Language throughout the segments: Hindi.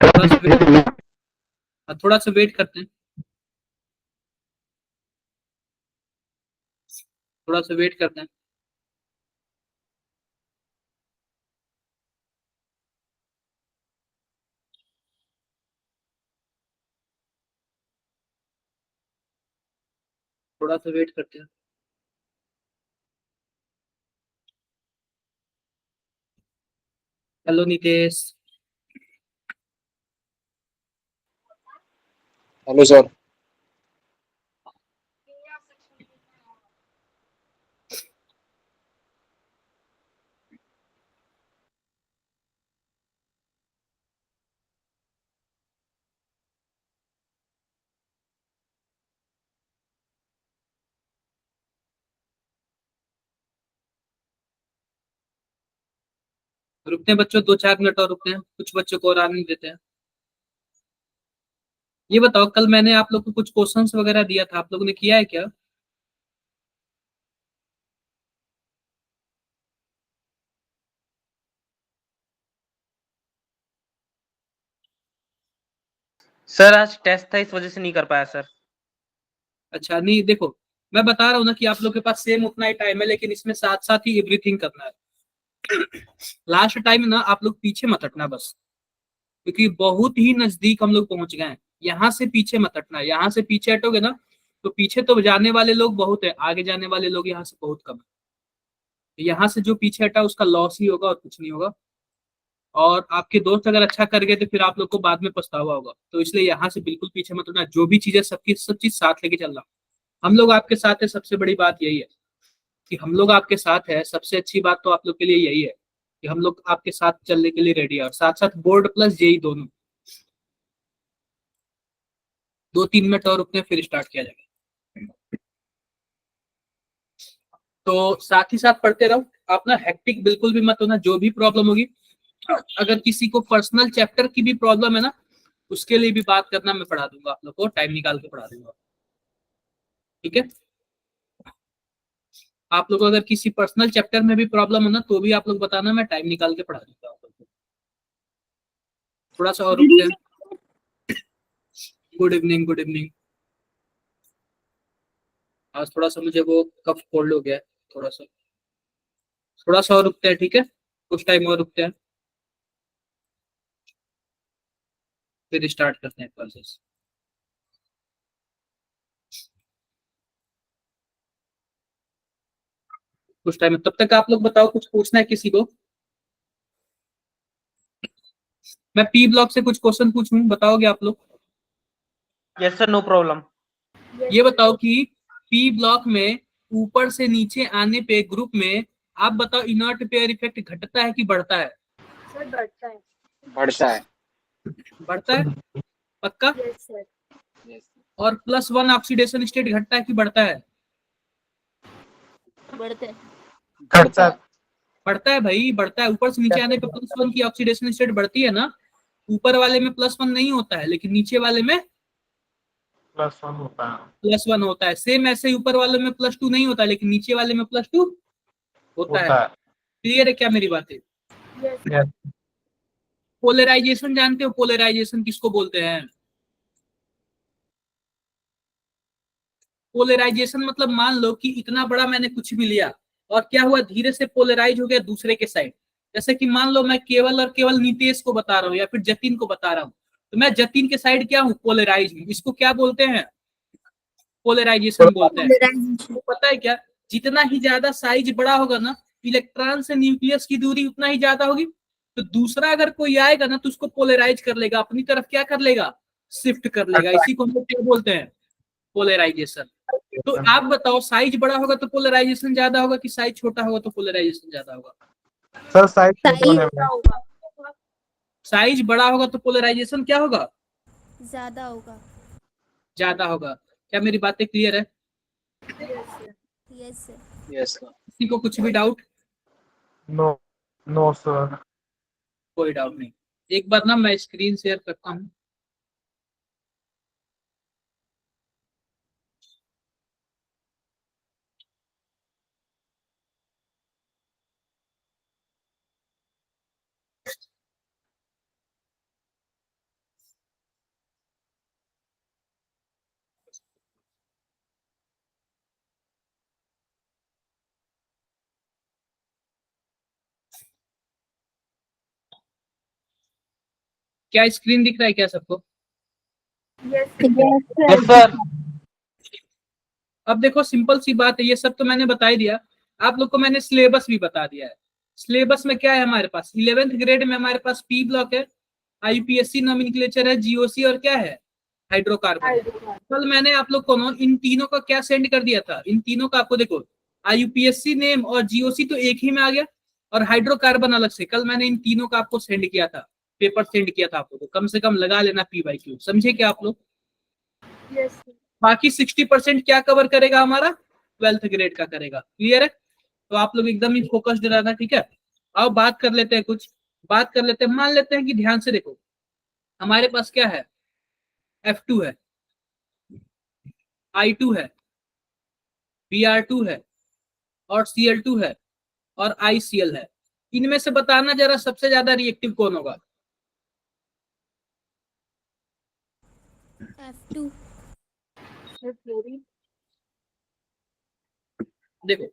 थोड़ा सा थोड़ा सा वेट करते हैं, थोड़ा सा वेट करते हैं। थोड़ा सा वेट करते हैं। हेलो नितेश। Hello sir. रुकते हैं बच्चों, 2-4 मिनट और रुकते हैं, कुछ बच्चों को और आने देते हैं। ये बताओ, कल मैंने आप लोग को कुछ क्वेश्चंस वगैरह दिया था, आप लोगों ने किया है क्या? सर आज टेस्ट था, इस वजह से नहीं कर पाया सर। अच्छा, नहीं देखो, मैं बता रहा हूँ ना कि आप लोग के पास सेम उतना ही टाइम है, लेकिन इसमें साथ साथ ही एवरीथिंग करना है। लास्ट टाइम ना आप लोग पीछे मत हटना बस, क्योंकि बहुत ही नजदीक हम लोग पहुंच गए हैं। यहाँ से पीछे मत हटना, यहाँ से पीछे हटोगे ना तो पीछे तो जाने वाले लोग बहुत है, आगे जाने वाले लोग यहाँ से बहुत कम है। यहाँ से जो पीछे हटा उसका लॉस ही होगा और कुछ नहीं होगा। और आपके दोस्त अगर अच्छा कर गए तो फिर आप लोग को बाद में पछतावा होगा, तो इसलिए यहाँ से बिल्कुल पीछे मत हटना। जो भी चीजें सबकी सब चीज साथ लेके चलना। हम लोग आपके साथ है, सबसे बड़ी बात यही है कि हम लोग आपके साथ है। सबसे अच्छी बात तो आप लोग के लिए यही है कि हम लोग आपके साथ चलने के लिए रेडी है, और साथ साथ बोर्ड प्लस जेई दोनों। 2-3 मिनट और रुकते हैं, फिर स्टार्ट किया जाएगा। तो साथ ही साथ पढ़ते रहो, आप ना हेक्टिक बिल्कुल भी मत होना। जो भी प्रॉब्लम होगी, अगर किसी को पर्सनल चैप्टर की भी प्रॉब्लम है ना, उसके लिए भी बात करना, मैं पढ़ा दूंगा आप लोग को, टाइम निकाल के पढ़ा दूंगा। ठीक है? आप लोग को अगर किसी पर्सनल चैप्टर में भी प्रॉब्लम हो ना, तो भी आप लोग बताना, मैं टाइम निकाल के पढ़ा दूंगा आप लोग को। थोड़ा सा और रुकते हैं। Good evening, good evening. आज थोड़ा सा मुझे वो कफ कोल्ड हो गया है, थोड़ा सा और रुकते हैं, ठीक है? कुछ टाइम और रुकते हैं, फिर स्टार्ट करते हैं क्लासेस। कुछ टाइम तब तक आप लोग बताओ, कुछ पूछना है किसी को? मैं पी ब्लॉक से कुछ क्वेश्चन पूछूं, बताओगे आप लोग? Yes sir, no problem. ये बताओ कि पी ब्लॉक में ऊपर से नीचे आने पे ग्रुप में, आप बताओ, इनर्ट पेयर इफेक्ट घटता है कि बढ़ता है? सर बढ़ता है। बढ़ता है। बढ़ता है, पक्का? Yes sir. और +1 ऑक्सीडेशन स्टेट घटता है कि बढ़ता है? बढ़ता है। बढ़ता है। बढ़ता है भाई, बढ़ता है। ऊपर से नीचे आने पे +1 की ऑक्सीडेशन स्टेट बढ़ती है ना। ऊपर वाले में +1 नहीं होता है, लेकिन नीचे वाले में +1 होता है। +1 होता है। सेम ऐसे ही ऊपर वाले में +2 नहीं होता है, लेकिन नीचे वाले में +2 होता है। क्लियर है क्या मेरी बातें? यस। Yes. पोलराइजेशन जानते हो? पोलराइजेशन किसको बोलते हैं? पोलराइजेशन मतलब मान लो कि इतना बड़ा मैंने कुछ भी लिया, और क्या हुआ, धीरे से पोलराइज हो गया दूसरे के साइड। जैसे कि मान लो मैं केवल और केवल नीतीश को बता रहा हूँ या फिर जतिन को बता रहा हूँ, तो मैं जतिन के साइड क्या हूँ, पोलराइज हूँ। इसको क्या बोलते हैं? पोलराइजेशन बोलते हैं। तो पता है क्या, जितना ही ज्यादा साइज बड़ा होगा ना, इलेक्ट्रॉन से न्यूक्लियस की दूरी उतना ही ज्यादा होगी। तो दूसरा अगर कोई आएगा ना, तो उसको पोलराइज कर लेगा, अपनी तरफ क्या कर लेगा, शिफ्ट कर लेगा। इसी को हम लोग क्या बोलते हैं, पोलराइजेशन। तो आप बताओ, साइज बड़ा होगा तो पोलराइजेशन ज्यादा होगा कि साइज छोटा होगा तो पोलराइजेशन ज्यादा होगा? सर साइज छोटा होने ज्यादा में होगा। साइज बड़ा होगा तो पोलराइजेशन क्या होगा, ज्यादा होगा। ज्यादा होगा। क्या मेरी बातें क्लियर है? Yes sir. Yes sir. Yes. किसी को कुछ भी डाउट? No, no sir. कोई डाउट नहीं। एक बार ना मैं स्क्रीन शेयर करता हूँ। क्या स्क्रीन दिख रहा है क्या सबको? Yes sir. अब देखो सिंपल सी बात है, ये सब तो मैंने बता ही दिया। आप लोग को मैंने सिलेबस भी बता दिया है। सिलेबस में क्या है हमारे पास, 11th ग्रेड में हमारे पास पी ब्लॉक है, आईयूपीएससी नोमेनक्लेचर है, जीओसी और क्या है, हाइड्रोकार्बन। कल मैंने आप लोग को ना इन तीनों का क्या सेंड कर दिया था, इन तीनों का आपको देखो, आईयूपीएससी नेम और जीओसी तो एक ही में आ गया, और हाइड्रोकार्बन अलग से। कल मैंने इन तीनों का आपको सेंड किया था, पेपर सेंड किया था आपको, तो कम से कम लगा लेना पी बाई क्यू, समझे क्या आप लोग? यस बाकी 60% क्या कवर करेगा हमारा, 12th ग्रेड का करेगा। क्लियर है? तो आप लोग एकदम ही फोकस्ड रहना, ठीक है। अब बात कर लेते हैं, कुछ बात कर लेते हैं। मान लेते हैं कि ध्यान से देखो, हमारे पास क्या है, F2 है, I2 है, Br2 है, और Cl2 है, और ICl है। इनमें से बताना जरा सबसे ज्यादा रिएक्टिव कौन होगा? F2 देखो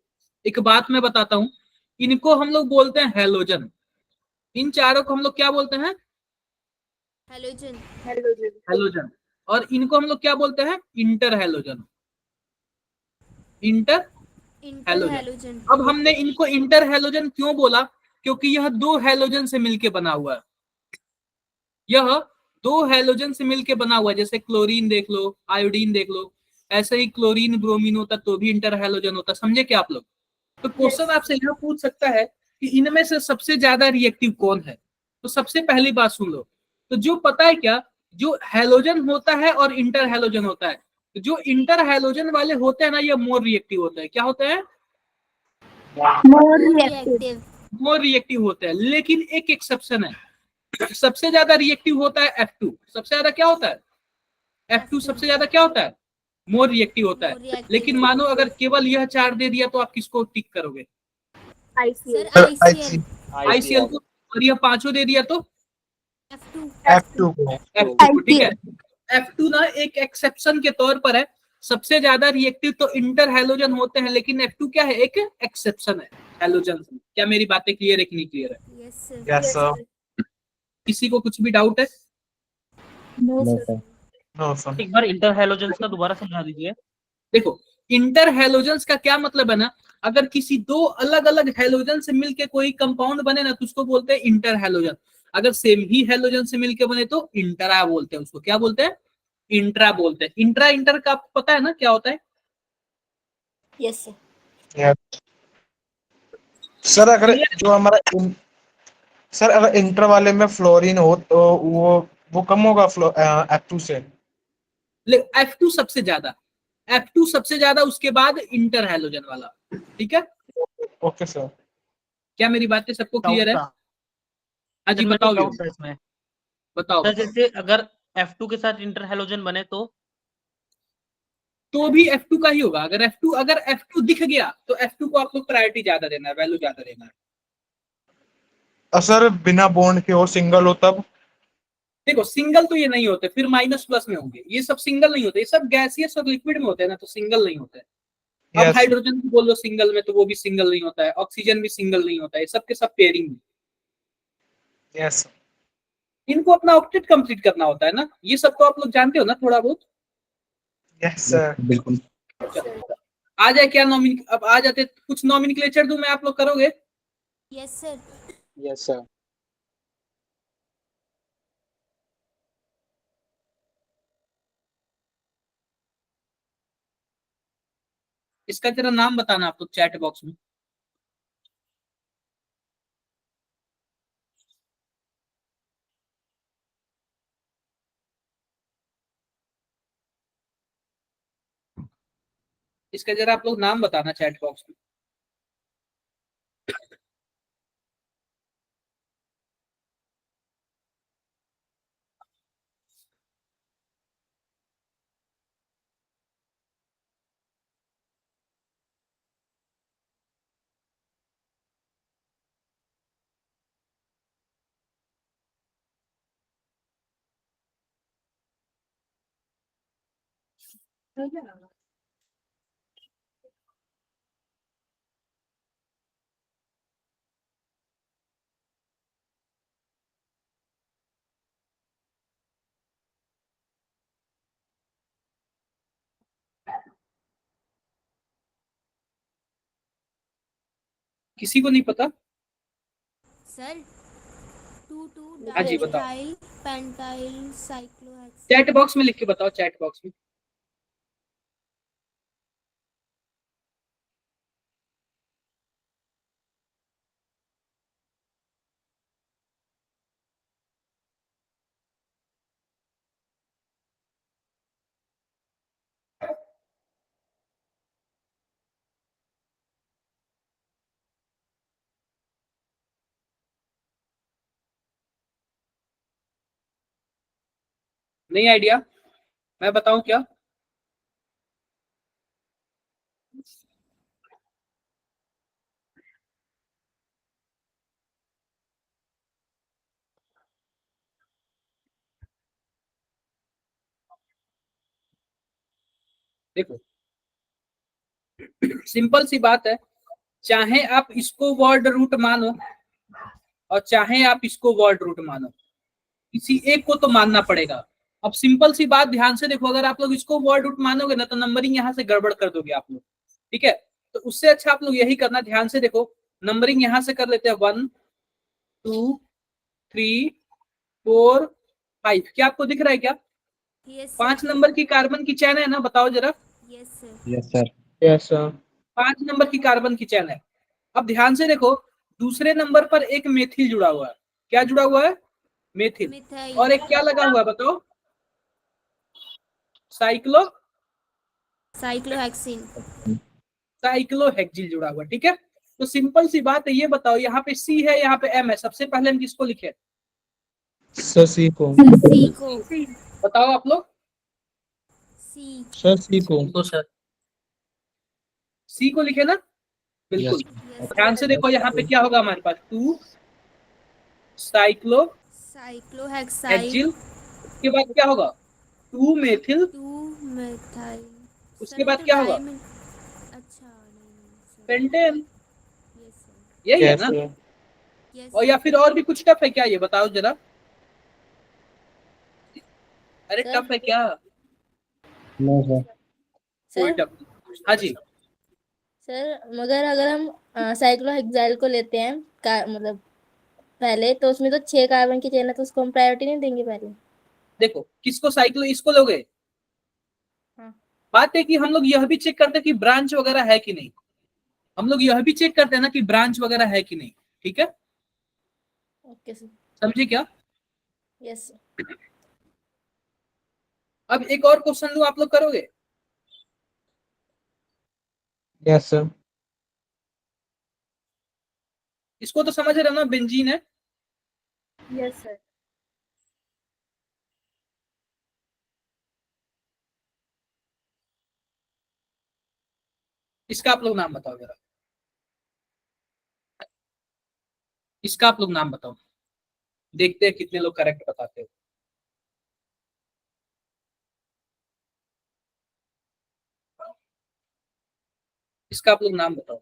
एक बात मैं बताता हूं, इनको हम लोग बोलते हैं हेलोजन। इन चारों को हम लोग क्या बोलते हैं? Halogen halogen. और इनको हम लोग क्या बोलते हैं? Inter halogen. Inter inter halogen. Halogen अब हमने इनको इंटर हेलोजन क्यों बोला? क्योंकि यह दो हेलोजन से मिलके बना हुआ है। यह दो हेलोजन से मिलके बना हुआ है, जैसे क्लोरीन देख लो, आयोडीन देख लो, ऐसे ही क्लोरीन ब्रोमीन होता तो भी इंटर हेलोजन होता। समझे क्या आप लोग? तो क्वेश्चन आपसे यह पूछ सकता है कि इनमें से सबसे ज्यादा रिएक्टिव कौन है। तो सबसे पहली बात सुन लो, तो जो पता है क्या, जो हेलोजन होता है और इंटर हेलोजन होता है, तो जो इंटर हेलोजन वाले होते हैं ना, ये मोर रिएक्टिव होते हैं। क्या होते हैं? मोर रिएक्टिव मोर रिएक्टिव होते हैं। लेकिन एक एक्सेप्शन है, सबसे ज्यादा रिएक्टिव होता है F2। सबसे ज्यादा क्या होता है? F2 सबसे ज्यादा क्या होता है? मोर रिएक्टिव होता है। मोर रिएक्टिव लेकिन मानो अगर केवल यह चार दे दिया तो आप किसको टिक करोगे? सर सर ICL ICL को। और यह पांचों दे दिया तो F2 F2 को F2 को, ठीक है। F2 ना एक एक्सेप्शन के तौर पर है, सबसे ज्यादा रिएक्टिव तो इंटर हेलोजन होते हैं, लेकिन F2 क्या है, एक एक्सेप्शन है हेलोजन से। क्या मेरी बातें क्लियर है कि नहीं क्लियर है? यस सर यस सर किसी को कुछ भी डाउट है? No no sir sir. No sir एक बार इंटर हेलोजेंस का दोबारा समझा दीजिए। देखो इंटर हेलोजेंस का क्या मतलब है ना, अगर किसी दो अलग अलग हेलोजन से मिलके कोई कंपाउंड बने ना, तो उसको बोलते हैं इंटर हेलोजन। अगर सेम ही हेलोजन से मिलके बने तो इंटरा बोलते हैं, उसको क्या बोलते हैं? इंट्रा बोलते हैं। इंट्रा इंटर का आपको पता है ना क्या होता है? यस सर यस सर अगर जो हमारा सर अगर इंटर वाले में फ्लोरीन हो तो वो कम होगा F2 से। F2 सबसे ज्यादा, F2 सबसे ज्यादा, उसके बाद इंटर हेलोजन वाला, ठीक है। ओके सर क्या मेरी बातें सबको डाउट क्लियर है? था हाँ जी सर, मेरे बताओ, को यो डाउट था इसमें। बताओ सर बताओ। जैसे अगर F2 के साथ इंटर हेलोजन बने तो भी F2 का ही होगा। अगर F2 दिख गया तो F2 को आप लोग प्रायोरिटी ज्यादा देना है, वैल्यू ज्यादा देना है। सर बिना बॉन्ड के हो, सिंगल हो तब। देखो सिंगल तो ये नहीं होते, फिर माइनस प्लस में होंगे। ये सब सिंगल नहीं होते, ये सब गैसियस और लिक्विड में होते हैं ना, तो सिंगल नहीं होते। अब यस हाइड्रोजन को बोल लो सिंगल में, तो वो भी सिंगल नहीं होता है। ऑक्सीजन भी सिंगल नहीं होता है, सब के सब पेयरिंग में। यस इनको अपना ऑक्टेट कंप्लीट करना होता है ना, ये सब तो आप लोग जानते हो ना थोड़ा बहुत। यस सर बिल्कुल। आ जाए क्या नॉमिन, अब आ जाते, कुछ नॉमिनक्लेचर दूं मैं, आप लोग करोगे? Yes sir yes sir. इसका जरा नाम बताना आप लोग चैट बॉक्स में। इसका जरा आप लोग नाम बताना चैट बॉक्स में। किसी को नहीं पता? सर 2 2 हाँ जी, बताओ। Dimethyl pentyl cyclohexane. Chat box में लिख के बताओ, चैट बॉक्स में। नहीं आइडिया? मैं बताऊं क्या? देखो, सिंपल सी बात है, चाहे आप इसको वर्ड रूट मानो और चाहे आप इसको वर्ड रूट मानो, किसी एक को तो मानना पड़ेगा। अब सिंपल सी बात ध्यान से देखो, अगर आप लोग इसको वर्ड रूट मानोगे ना तो नंबरिंग यहाँ से गड़बड़ कर दोगे आप लोग, ठीक है? तो उससे अच्छा आप लोग यही करना, ध्यान से देखो, नंबरिंग यहाँ से कर लेते हैं 1 2 3 4 5। क्या आपको दिख रहा है क्या? यस 5 नंबर की कार्बन की चैन है ना, बताओ जरा। Yes sir. Yes sir. Yes sir. 5 number की कार्बन की चैन है। अब ध्यान से देखो, दूसरे नंबर पर एक मेथिल जुड़ा हुआ है। क्या जुड़ा हुआ है? मेथिल। मिथाइल। और एक क्या लगा हुआ है बताओ? Cyclo cyclohexane. साइक्लोहेक्सिल जुड़ा हुआ है, ठीक है? तो सिंपल सी बात है, ये बताओ, यहाँ पे सी है, यहाँ पे एम है, सबसे पहले हम किसको लिखे? सर सी को। सी को। बताओ आप लोग। सी। सर सी को। तो सर सी को लिखे ना, बिल्कुल। यस ध्यान से देखो, यहाँ पे क्या होगा हमारे पास? 2 साइक्लो साइक्लोहेक्साइल। हेक्सिल। उसके बाद क्या होगा? 2 मेथिल। 2 मिथाइल। उसके सर ये बाद तो क्या होगा? अच्छा नहीं सर। पेंटेन। Yes sir. यही है ना? यस और या फिर और भी कुछ टफ है क्या, ये बताओ जरा। अरे सर टफ है क्या? No sir. कोई सर टफ नहीं। हाँ जी। सर मगर अगर हम साइक्लोहेक्साइल को लेते हैं का मतलब पहले तो उसमें तो 6 कार्बन की चेन है तो उसको हम प्रायोरिटी नहीं देंगे पहले। देखो, किसको साइक्लो, इसको लोगे? हाँ। बात है कि हम लोग यह भी चेक करते हैं कि ब्रांच वगैरह है कि नहीं। हम लोग यह भी चेक करते हैं ना कि ब्रांच वगैरह है कि नहीं, ठीक है? Okay sir. समझे क्या? Yes sir. अब एक और क्वेश्चन लूं, आप लोग करोगे? Yes sir. इसको तो समझ रहे हो ना, बेंजीन है। Yes sir. इसका आप लोग नाम बताओ जरा। इसका आप लोग नाम बताओ, देखते हैं कितने लोग करेक्ट बताते हो। इसका आप लोग नाम बताओ।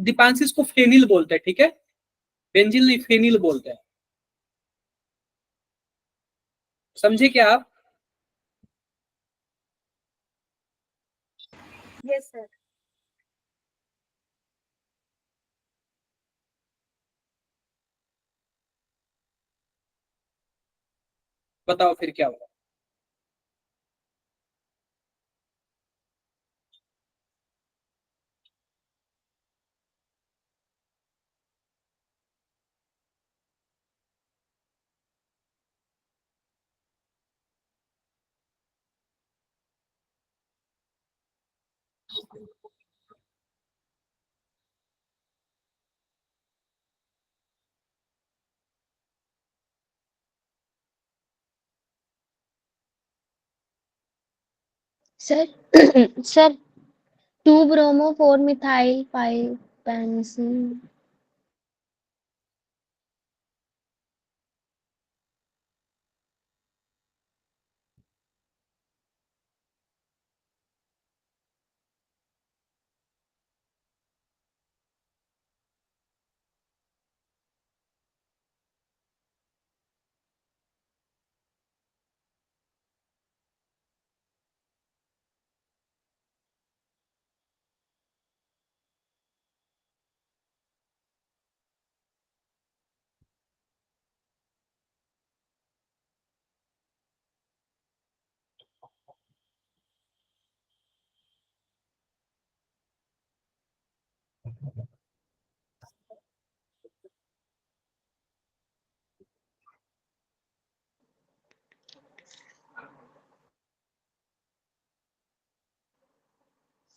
दीपांशिस को फेनिल बोलते हैं, ठीक है? बेंजिल नहीं, फेनिल बोलते हैं। समझे क्या आप? Yes sir. बताओ फिर क्या होगा। सर सर 2 ब्रोमो 4 मिथाइल पाइपेंसीन।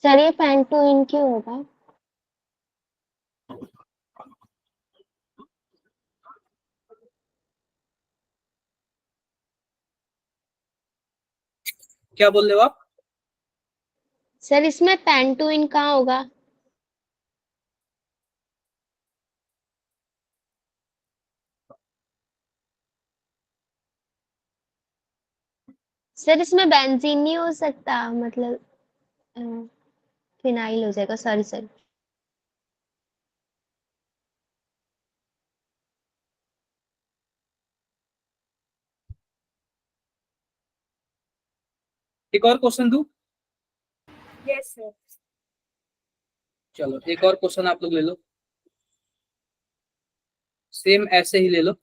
सर ये पेंटोइन क्यों होगा? क्या बोल रहे हो आप? सर इसमें पेंटोइन कहाँ होगा? सर इसमें बेंजीन नहीं हो सकता, मतलब फिनाइल हो जाएगा। Sorry sir. एक और क्वेश्चन दूं? Yes sir. चलो एक और क्वेश्चन आप लोग ले लो, सेम ऐसे ही ले लो।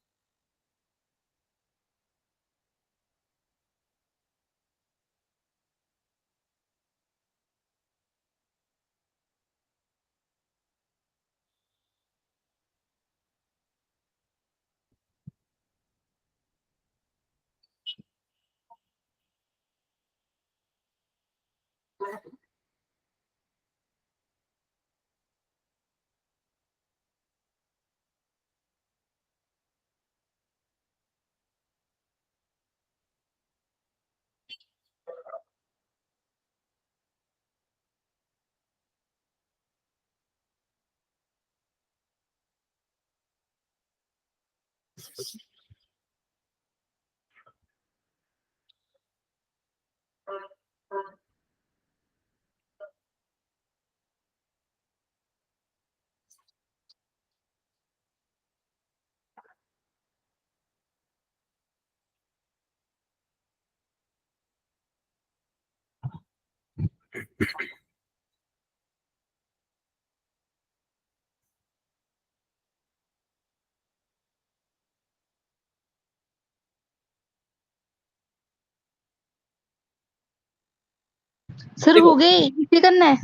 सर देखो, हो गए, इसे करना है।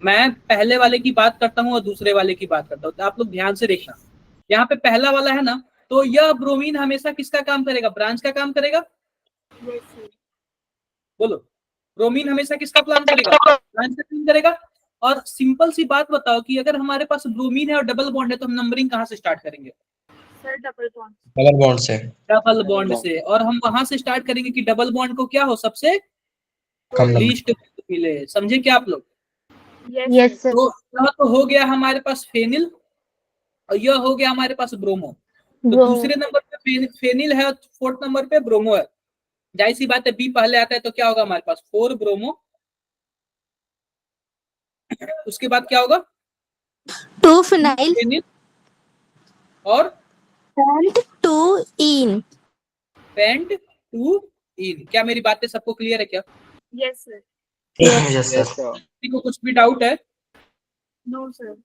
मैं पहले वाले की बात करता हूँ और दूसरे वाले की बात करता हूँ, तो आप लोग ध्यान से देखना। यहाँ पे पहला वाला है ना, तो यह ब्रोमीन हमेशा किसका काम करेगा? ब्रांच का काम करेगा। Yes sir. बोलो, ब्रोमीन हमेशा किसका प्लान करेगा? ब्रांच का काम करेगा। और सिंपल सी बात बताओ कि अगर हमारे पास ब्रोमीन है और डबल बॉन्ड है तो हम नंबरिंग कहाँ से स्टार्ट करेंगे? Sir double bond. Double bond से। डबल बॉन्ड से। और हम वहां से स्टार्ट करेंगे कि डबल बॉन्ड को क्या हो, सबसे कम नंबर। लीस्ट मिले। समझे क्या आप लोग? Yes sir. तो यह तो हो गया हमारे पास फेनिल, और यह हो गया हमारे पास ब्रोमो। तो ब्रो दूसरे नंबर पे फेनिल है, फोर्थ नंबर पे ब्रोमो है। जाहिर सी बात है, बी पहले आता है तो क्या होगा हमारे पास? 4 ब्रोमो। उसके बाद क्या होगा? 2 फिनाइल फेनिल और एंड 2 इन। पेंट 2 इन। क्या मेरी बातें सबको क्लियर है क्या? Yes sir. Yes sir. किसी को कुछ भी डाउट है? No sir.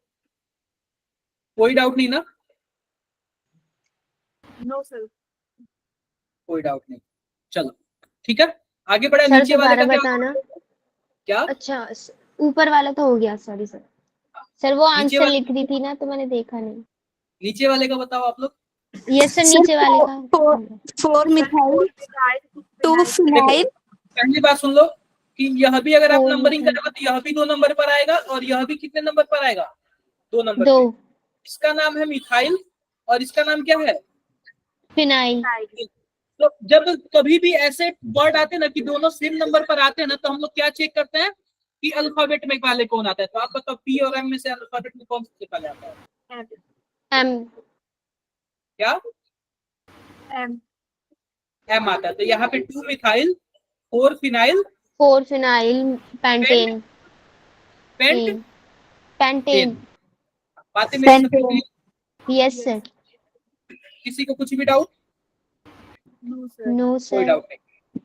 कोई डाउट नहीं ना? No sir. कोई डाउट नहीं। चलो ठीक है, आगे बढ़े। सर नीचे वाले दोबारा का क्या बताना। होगा? क्या? अच्छा ऊपर वाला तो हो गया। Sorry sir. सर वो नीचे आंसर वाले, लिख रही थी ना तो मैंने देखा नहीं। नीचे वाले का बताओ आप लोग। यस सर, सर नीचे वाले का। 4 मिथाइल 2 देखो, फिनाइल। पहली बात सुन लो कि यह भी अगर आप 4 नंबरिंग मिथाइल करोगे तो यह भी 2 नंबर पर आएगा, और यह भी कितने नंबर पर आएगा? 2 नंबर 2 पे। इसका नाम है मिथाइल और इसका नाम क्या है? फिनाइल। तो जब कभी भी ऐसे वर्ड आते हैं ना कि दोनों सेम नंबर पर आते हैं ना, तो हम लोग क्या चेक करते हैं कि अल्फाबेट में पहले कौन आता है। तो आप बताओ, पी और एम में से अल्फाबेट में कौन सबसे पहले आता है? एम। क्या? एम। एम आता है। तो यहाँ पे 2 methyl 4 phenyl 4 phenyl pentane pent in pentane. बातें मेरी सबको पेंटेन। clear? Yes sir. किसी को कुछ भी डाउट? No sir. नो कोई सर। डाउट नहीं।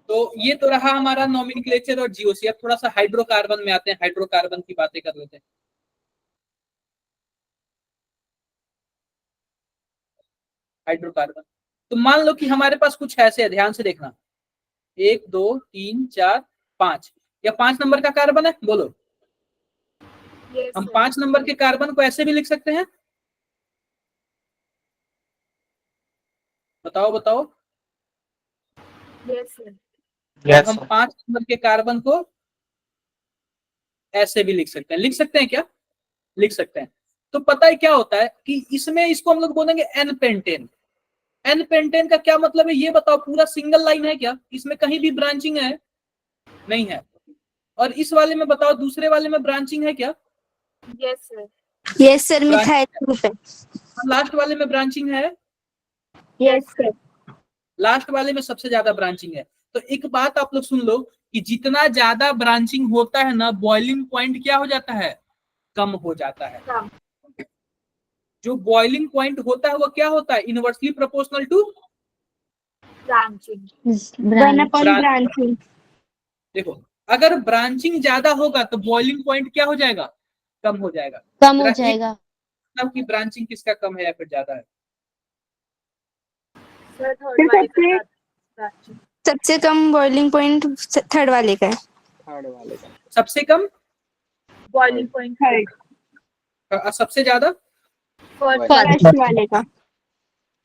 तो ये तो रहा हमारा नॉमेनक्लेचर और जीओसी। अब थोड़ा सा हाइड्रोकार्बन में आते हैं, हाइड्रोकार्बन की बातें कर लेते हैं। हाइड्रोकार्बन, तो मान लो कि हमारे पास कुछ ऐसे है, ध्यान से देखना। 1 2 3 4 5, या 5 नंबर का कार्बन है, बोलो। Yes, हम sir. 5 नंबर के कार्बन को ऐसे भी लिख सकते हैं, बताओ बताओ। Yes, sir. Yes, हम sir. 5 नंबर के कार्बन को ऐसे भी लिख सकते हैं, लिख सकते हैं क्या? लिख सकते हैं। तो पता है क्या होता है कि इसमें इसको हम लोग बोलेंगे एन पेंटेन। एन पेंटेन का क्या मतलब है ये बताओ? पूरा सिंगल लाइन है क्या? इसमें कहीं भी ब्रांचिंग है? नहीं है। और इस वाले में बताओ, दूसरे वाले में ब्रांचिंग है क्या? Yes, sir. Yes, sir. Methyl group है. लास्ट वाले में ब्रांचिंग है? Yes, sir. लास्ट वाले में सबसे ज्यादा ब्रांचिंग है। तो एक बात आप लोग सुन लो कि जितना ज्यादा ब्रांचिंग होता है ना, बॉइलिंग पॉइंट क्या हो जाता है? कम हो जाता है। कम. जो बॉइलिंग पॉइंट होता है वो क्या होता है? Inversely proportional to Branching. 1 upon Branch. branching. देखो, अगर ब्रांचिंग ज्यादा होगा तो बॉइलिंग पॉइंट क्या हो जाएगा? कम हो जाएगा। कम हो जरा एक जाएगा। मतलब कि ब्रांचिंग किसका कम है या फिर ज्यादा है? Sir, third वाले का सबसे branching. सबसे कम बॉइलिंग पॉइंट थर्ड वाले का है. सबसे कम Boiling point third. सबसे ज्यादा? First वाले. फर्स्ट वाले का.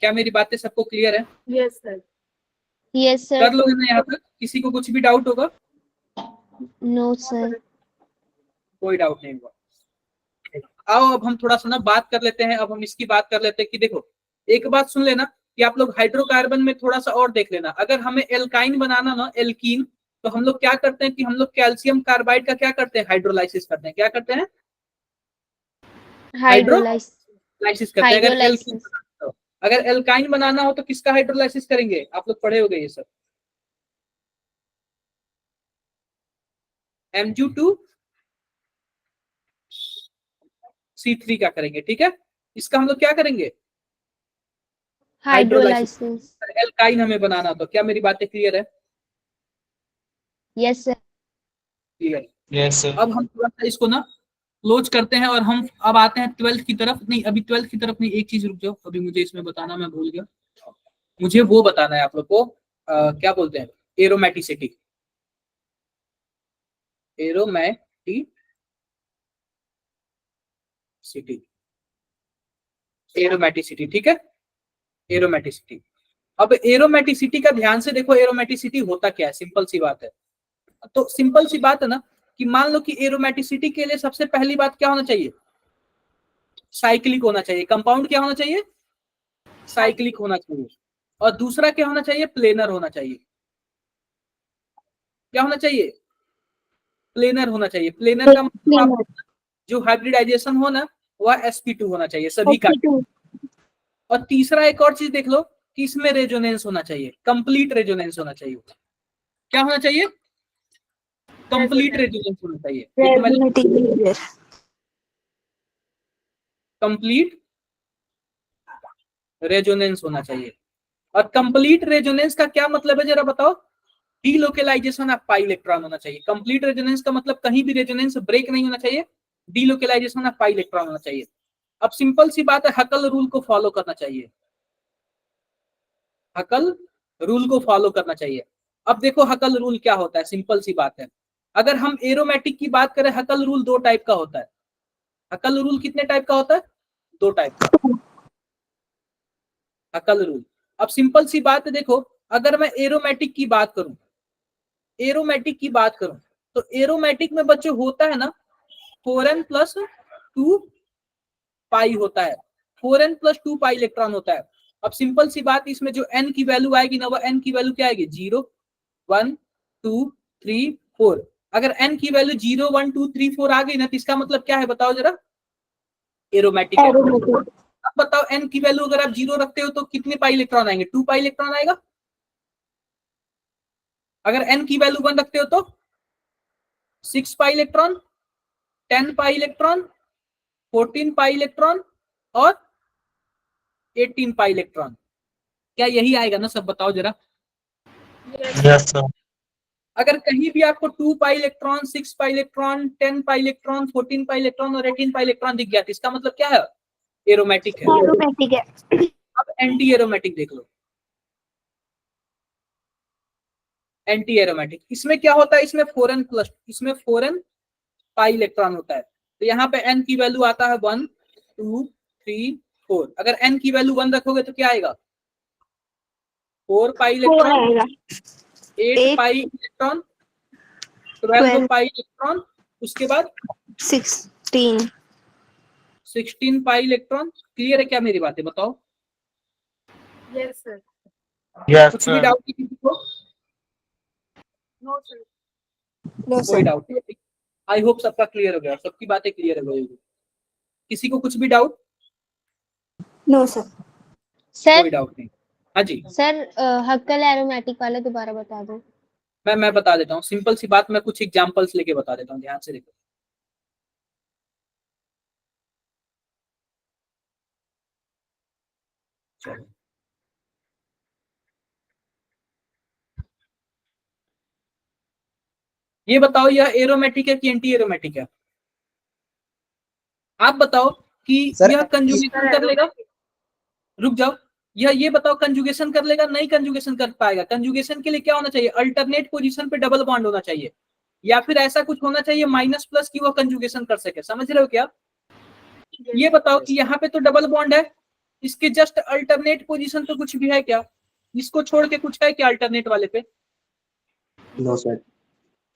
क्या मेरी बातें सबको क्लियर है? Yes, sir. यस कर सर। लोगे ना यहाँ तक? किसी को कुछ भी डाउट होगा? No sir. कोई डाउट नहीं हुआ। आओ अब हम थोड़ा सा ना बात कर लेते हैं। अब हम इसकी बात कर लेते हैं कि देखो, एक बात सुन लेना कि आप लोग हाइड्रोकार्बन में थोड़ा सा और देख लेना। अगर हमें एल्काइन बनाना ना, एल्कीन, तो हम लोग क्या करते हैं कि हम लोग कैल्शियम कार्बाइड का क्या करते हैं? हाइड्रोलाइसिस करते हैं। क्या करते हैं? हाइड्रोलाइसिस करते हैं। अगर एल्कीन, अगर एल्काइन बनाना हो तो किसका हाइड्रोलाइसिस करेंगे? आप लोग पढ़े होंगे ये सब। Mg2C3 का करेंगे, ठीक है? इसका हम लोग क्या करेंगे? हाइड्रोलाइसिस। एल्काइन हमें बनाना तो क्या मेरी बातें क्लियर है? Yes sir. Clear. Yes, sir. अब हम थोड़ा सा इसको ना क्लोज करते हैं और हम अब आते हैं 12th की तरफ। नहीं, अभी 12th की तरफ नहीं, एक चीज रुक जाओ, अभी मुझे इसमें बताना मैं भूल गया। मुझे वो बताना है आप लोग को, क्या बोलते हैं? एरोमेटिसिटी। एरोमेटिसिटी, ठीक है? एरोमेटिसिटी। अब एरोमेटिसिटी का ध्यान से देखो, एरोमेटिसिटी होता क्या है? सिंपल सी बात है। तो सिंपल सी बात है ना कि मान लो कि एरोमेटिसिटी के लिए सबसे पहली बात क्या होना चाहिए? साइक्लिक होना चाहिए। कंपाउंड क्या होना चाहिए? साइक्लिक होना चाहिए। और दूसरा क्या होना चाहिए? प्लेनर होना चाहिए। क्या होना चाहिए? प्लेनर होना चाहिए। प्लेनर का मतलब जो हाइब्रिडाइजेशन हो ना, वह sp2 होना चाहिए सभी का। और तीसरा एक और चीज देख लो कि इसमें रेजोनेंस होना चाहिए, कंप्लीट रेजोनेंस होना चाहिए। क्या होना चाहिए? कंप्लीट रेजोनेंस होना चाहिए। कंप्लीट रेजोनेंस होना चाहिए। और कंप्लीट रेजोनेंस का क्या मतलब है जरा बताओ? डीलोकेलाइजेशन ऑफ पाई इलेक्ट्रॉन होना चाहिए। कंप्लीट रेजोनेंस का मतलब कहीं भी रेजोनेंस ब्रेक नहीं होना चाहिए, डीलोकेलाइजेशन ऑफ पाई इलेक्ट्रॉन होना चाहिए। अब सिंपल सी बात है, हकल रूल को फॉलो करना चाहिए। हकल रूल को फॉलो करना चाहिए। अब देखो हकल रूल क्या होता है, सिंपल सी बात है। अगर हम एरोमेटिक की बात करें, हकल रूल 2 टाइप का होता है। हकल रूल कितने टाइप का होता है? 2 टाइप का हकल रूल। अब सिंपल सी बात है, देखो अगर मैं एरोमेटिक की बात करूं, तो एरोमेटिक में बच्चों होता है ना 4n + 2 पाई होता है। 4n + 2 पाई इलेक्ट्रॉन होता है। अब सिंपल सी बात, इसमें जो n की वैल्यू आएगी ना, वो n की वैल्यू क्या आएगी? 0 1 2 3 4। अगर n की वैल्यू 0 1 2 3 4 आ गई ना, तो इसका मतलब क्या है बताओ जरा? एरोमेटिक है। अब बताओ n की वैल्यू अगर आप 0 रखते हो तो कितने पाई इलेक्ट्रॉन आएंगे? 2 पाई इलेक्ट्रॉन आएगा। अगर n की वैल्यू 1 रखते हो तो 6 pi electron, 10 pi electron, 14 pi electron और 18 पाई इलेक्ट्रॉन। क्या यही आएगा ना सब? बताओ जरा। Yes, sir. अगर कहीं भी आपको 2 pi electron, 6 pi electron, 10 pi electron, 14 pi electron और 18 पाई इलेक्ट्रॉन दिख गया, तो इसका मतलब क्या है? एरोमेटिक है। एरोमेटिक है. अब एंटी एरोमेटिक देख लो। एंटी एरोमेटिक इसमें क्या होता है? इसमें 4n पाई इलेक्ट्रॉन होता है। तो यहाँ पे n की वैल्यू आता है 1 2 3 4। अगर n की वैल्यू 1 रखोगे तो क्या आएगा? 4 पाई 4 इलेक्ट्रॉन, आएगा 8 8 पाई इलेक्ट्रॉन, 12 12 पाई इलेक्ट्रॉन, उसके बाद 16 16 पाई इलेक्ट्रॉन। क्लियर है क्या मेरी बातें? बताओ, Yes, sir. यस कुछ भी डाउट किसी को? No, sir. नो कोई सर डाउट नहीं। आई होप सबका क्लियर हो गया, सबकी बातें क्लियर हो गई। किसी को कुछ भी डाउट? नो सर सर कोई डाउट नहीं। हाँ जी, सर हक्कल एरोमेटिक वाले दोबारा बता दो। मैं बता देता हूँ, सिंपल सी बात, मैं कुछ एग्जांपल्स लेके बता देता हूँ, ध्यान से देखो। चलो, ये बताओ यह एरोमेटिक है कि एंटी एरोमेटिक है? आप बताओ कि सर, यह कंजुगेशन कर लेगा? रुक जाओ, ये बताओ कंजुगेशन कर लेगा? नहीं कंजुगेशन कर पाएगा। कंजुगेशन के लिए क्या होना चाहिए? अल्टरनेट पोजीशन पे डबल बॉन्ड होना चाहिए, या फिर ऐसा कुछ होना चाहिए माइनस प्लस की वो कंजुगेशन कर सके। समझ रहे हो क्या? ये बताओ कि यहाँ पे तो डबल बॉन्ड है, इसके जस्ट अल्टरनेट पोजीशन पे कुछ भी है क्या? इसको छोड़ के कुछ है क्या अल्टरनेट वाले पे? No sir.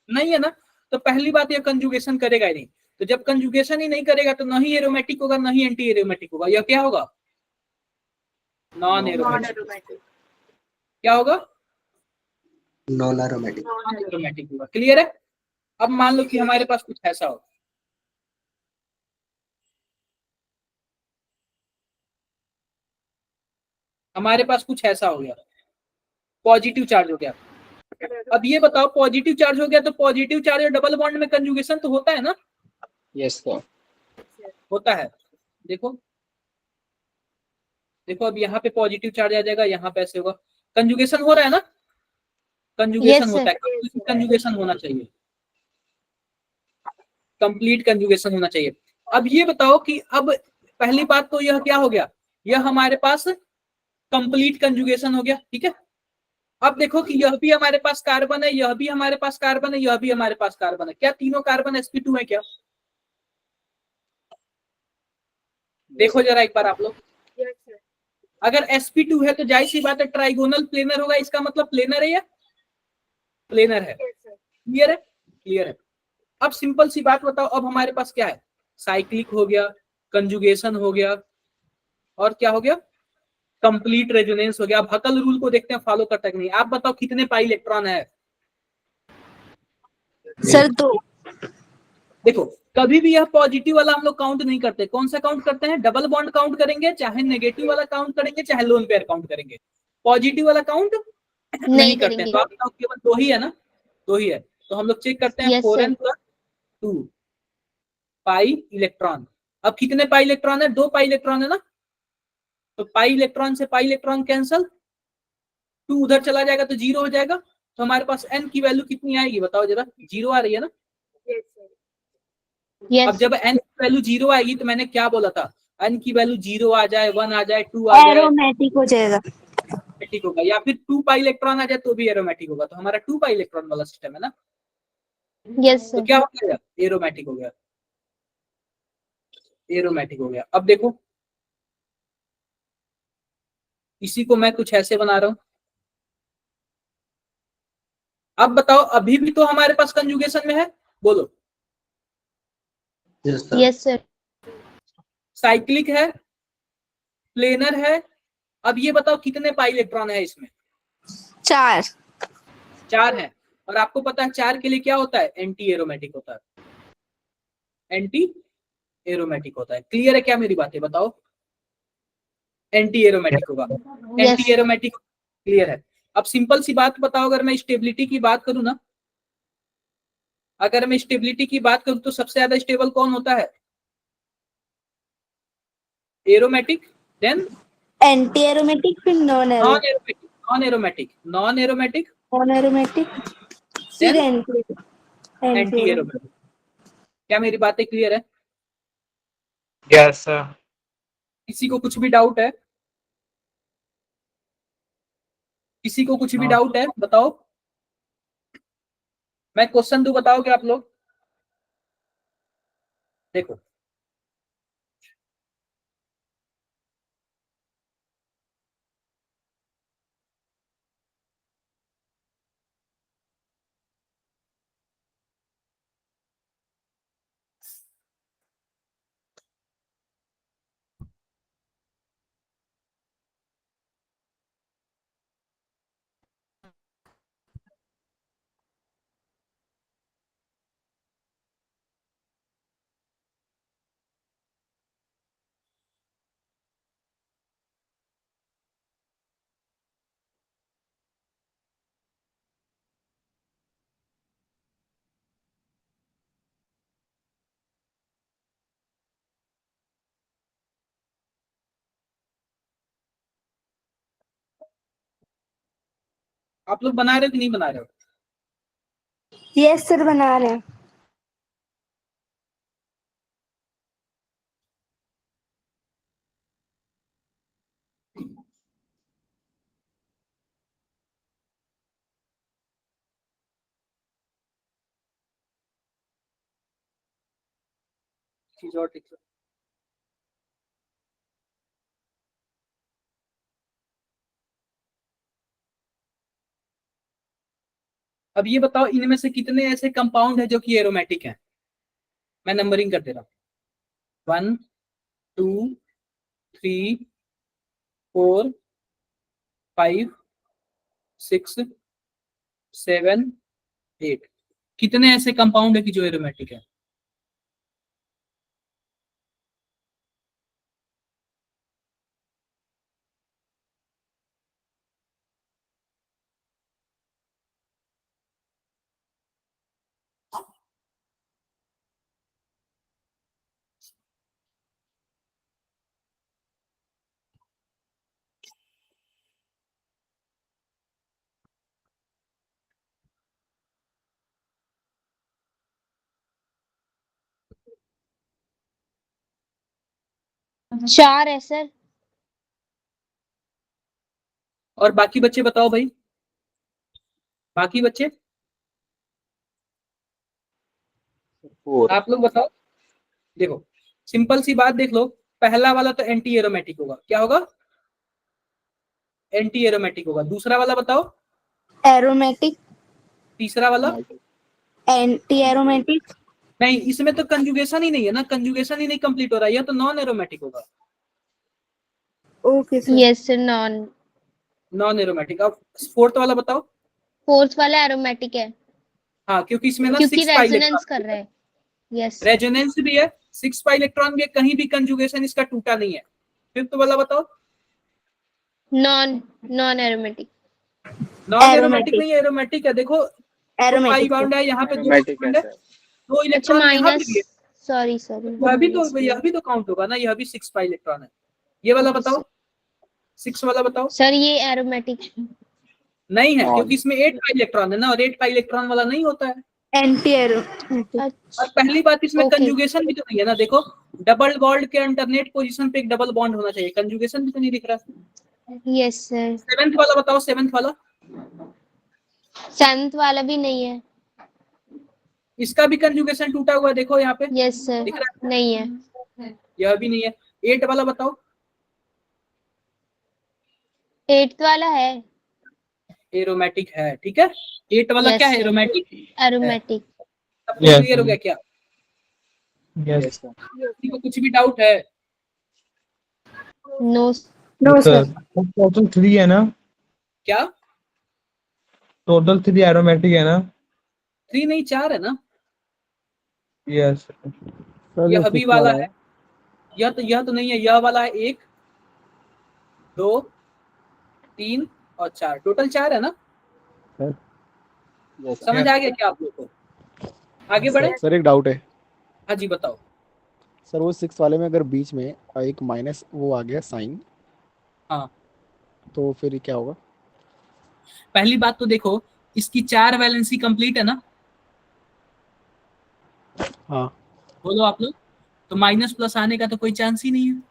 नहीं है ना। तो पहली बात, ये कंजुगेशन करेगा ही नहीं। तो जब कंजुगेशन ही नहीं करेगा तो न ही एरोमेटिक होगा न ही एंटी एरोमेटिक होगा। यह क्या होगा? Non aromatic. Non-aromatic. क्या होगा? Non aromatic. नॉन एरोमेटिक होगा। क्लियर है? अब मान लो कि हमारे पास कुछ ऐसा हो, हमारे पास कुछ ऐसा हो गया, पॉजिटिव चार्ज हो गया। अब ये बताओ, पॉजिटिव चार्ज हो गया तो पॉजिटिव चार्ज और डबल बॉन्ड में कंजुगेशन तो होता है ना? Yes sir. होता है। देखो देखो, अब यहाँ पे पॉजिटिव चार्ज आ जाएगा, यहाँ पे ऐसे होगा, कंजुगेशन हो रहा है ना? कंजुगेशन Yes, होता है, कंजुगेशन होना चाहिए, कंप्लीट कंजुगेशन होना चाहिए। अब ये बताओ कि अब पहली बात तो यह क्या हो गया? यह हमारे पास कंप्लीट कंजुगेशन हो गया, ठीक है। अब देखो कि यह भी हमारे पास कार्बन है, यह भी हमारे पास कार्बन है, यह भी हमारे पास कार्बन है। क्या तीनों कार्बन sp2 है क्या? देखो जरा एक बार आप लोग, Yes, sir. अगर sp2 है तो जाहिर सी बात है ट्राइगोनल प्लेनर होगा, इसका मतलब प्लेनर है या प्लेनर है। Yes, sir. क्लियर है? क्लियर है। अब सिंपल सी बात बताओ, अब हमारे पास क्या है? साइक्लिक हो गया, कंजुगेशन हो गया, और क्या हो गया? कंप्लीट रेजोनेंस हो गया। अब हकल रूल को देखते हैं फॉलो करता है कि नहीं। आप बताओ कितने पाई इलेक्ट्रॉन है? सर 2 देखो, कभी भी यह पॉजिटिव वाला हम लोग काउंट नहीं करते। कौन सा काउंट करते हैं? डबल बॉन्ड काउंट करेंगे, चाहे नेगेटिव वाला काउंट करेंगे, चाहे लोन पेयर काउंट करेंगे। पॉजिटिव वाला काउंट नहीं करते हैं। करेंगे। तो आप बताओ केवल दो ही है ना? दो ही है। तो हम लोग चेक करते हैं, Yes, 4n + 2 पाई इलेक्ट्रॉन। अब कितने पाई इलेक्ट्रॉन है? 2 पाई इलेक्ट्रॉन है ना। तो पाई इलेक्ट्रॉन से पाई इलेक्ट्रॉन कैंसल, 2 उधर चला जाएगा तो 0 हो जाएगा। तो हमारे पास n की वैल्यू कितनी आएगी बताओ जरा? 0 आ रही है ना। Yes, sir. Yes. अब जब n की वैल्यू 0 आएगी तो मैंने क्या बोला था? n की वैल्यू 0 आ जाए, 1 आ जाए, 2 आ जाए, एरोमेटिक हो जाएगा। एरोमेटिक होगा, या फिर 2 पाई इलेक्ट्रॉन आ जाए तो भी एरोमेटिक होगा। तो हमारा 2 पाई इलेक्ट्रॉन वाला सिस्टम है ना। Yes, तो sir. क्या हो गया? एरोमेटिक हो गया, एरोमेटिक हो गया। अब देखो, इसी को मैं कुछ ऐसे बना रहा हूं। अब बताओ, अभी भी तो हमारे पास कंजुगेशन में है, बोलो। Yes sir. Yes, sir. Cyclic है, प्लेनर है। अब ये बताओ कितने पाई इलेक्ट्रॉन है इसमें? 4 4 है। और आपको पता है 4 के लिए क्या होता है? एंटी एरोमेटिक होता है, एंटी एरोमेटिक होता है। क्लियर है क्या मेरी बातें? बताओ, एंटी एरोमेटिक होगा, एंटी Yes. एरोमेटिक। क्लियर है। अब सिंपल सी बात बताओ, अगर मैं स्टेबिलिटी की बात करूं ना, अगर मैं स्टेबिलिटी की बात करूं तो सबसे ज्यादा स्टेबल कौन होता है? एरोमेटिक, देन एंटी एरोमेटिक फिर non non aromatic, non aromatic, non aromatic, aromatic फिर देन एंटी एंटी एरोमेटिक। क्या मेरी बातें क्लियर है? Yes sir. किसी को कुछ भी डाउट है? किसी को कुछ भी डाउट है? बताओ, मैं क्वेश्चन दूं, बताओगे आप लोग? देखो आप लोग बना रहे हो कि नहीं बना रहे हो? यस सर बना रहे हैं। चीज और ठीक से। अब ये बताओ इनमें से कितने ऐसे कंपाउंड है जो कि एरोमेटिक हैं? मैं नंबरिंग कर दे रहा हूँ। 1 2 3 4 5 6 7 8। कितने ऐसे कंपाउंड है कि जो एरोमेटिक है? चार है सर। और बाकी बच्चे बताओ भाई, बाकी बच्चे 4 आप लोग बताओ। देखो सिंपल सी बात देख लो, पहला वाला तो एंटी एरोमेटिक होगा। क्या होगा? एंटी एरोमेटिक होगा। दूसरा वाला बताओ। एरोमेटिक, तीसरा वाला? एंटी एरोमेटिक, नहीं, इसमें तो कंजुगेशन ही नहीं है ना, कंजुगेशन ही नहीं कंप्लीट हो रहा है, यह तो नॉन एरोमेटिक होगा। Okay sir. Yes sir non. Non aromatic. अब फोर्थ वाला बताओ। फोर्थ वाला एरोमेटिक है हाँ, क्योंकि इसमें ना क्योंकि 6 पाई रेजोनेंस कर इलेक्ट्रॉन, रहा है। यस रेजोनेंस भी है, 6 पाई इलेक्ट्रॉन भी है, कहीं भी कंजुगेशन इसका टूटा नहीं है। फिफ्थ वाला बताओ। Non non aromatic. Non aromatic aromatic, नहीं है, एरोमेटिक है। देखो दो पाई एरोमेटिक बाउंड है, यहाँ पे दो एरोमेटिक है बॉन्ड है, सर। 2 अच्छा इलेक्ट्रॉन यहाँ पे माइनस, भी है। सॉरी सॉरी यह भी तो काउंट होगा ना, यह भी 6 पाई इलेक्ट्रॉन है। ये वाला बताओ, 6 वाला बताओ। सर ये एरोमेटिक। नहीं है, नॉन क्योंकि इसमें 8 पाई इलेक्ट्रॉन है ना, और 8 पाई इलेक्ट्रॉन वाला नहीं होता है। एंटी एरोमेटिक, और अच्छा पहली बात, इसमें ओके कंजुगेशन भी तो नहीं है ना। देखो डबल बॉन्ड के अल्टरनेट पोजीशन पे एक डबल बॉन्ड होना चाहिए, कंजुगेशन भी तो नहीं दिख रहा। Yes sir. सेवेंथ वाला बताओ, सेवेंथ वाला। सेवंथ वाला भी नहीं है। इसका भी कंजुगेशन टूटा हुआ है, देखो यहाँ पे यस सर दिख रहा नहीं है। है, यह भी नहीं है। 8 वाला बताओ। एट्थ वाला है। एरोमेटिक है, ठीक है। 8 वाला क्या यस है? सर एरोमेटिक है। एरोमेटिक। सबको Yes. क्लियर हो गया क्या? Yes. Yes sir. किसी को कुछ भी डाउट है? No no Yes, sir. sir. Total 3 है ना? क्या? टोटल 3 एरोमेटिक है ना? 3 नहीं, 4 है ना। यस। सर जो यह भी 6 वाला वाला है, है। यह तो नहीं है। यह वाला है 1 2 3 और 4, टोटल 4 है ना। सर यस समझ Yes. आ गया क्या आप लोग को? आगे बढ़े। सर एक डाउट है। हाँ जी बताओ। सर वो 6 वाले में अगर बीच में एक माइनस वो आ गया साइन, हाँ, तो फिर क्या होगा? पहली बात तो देखो, इसकी 4 वैलेंसी कंप्लीट है ना। हाँ बोलो आप लोग। तो माइनस प्लस आने का तो कोई चांस ही नहीं है।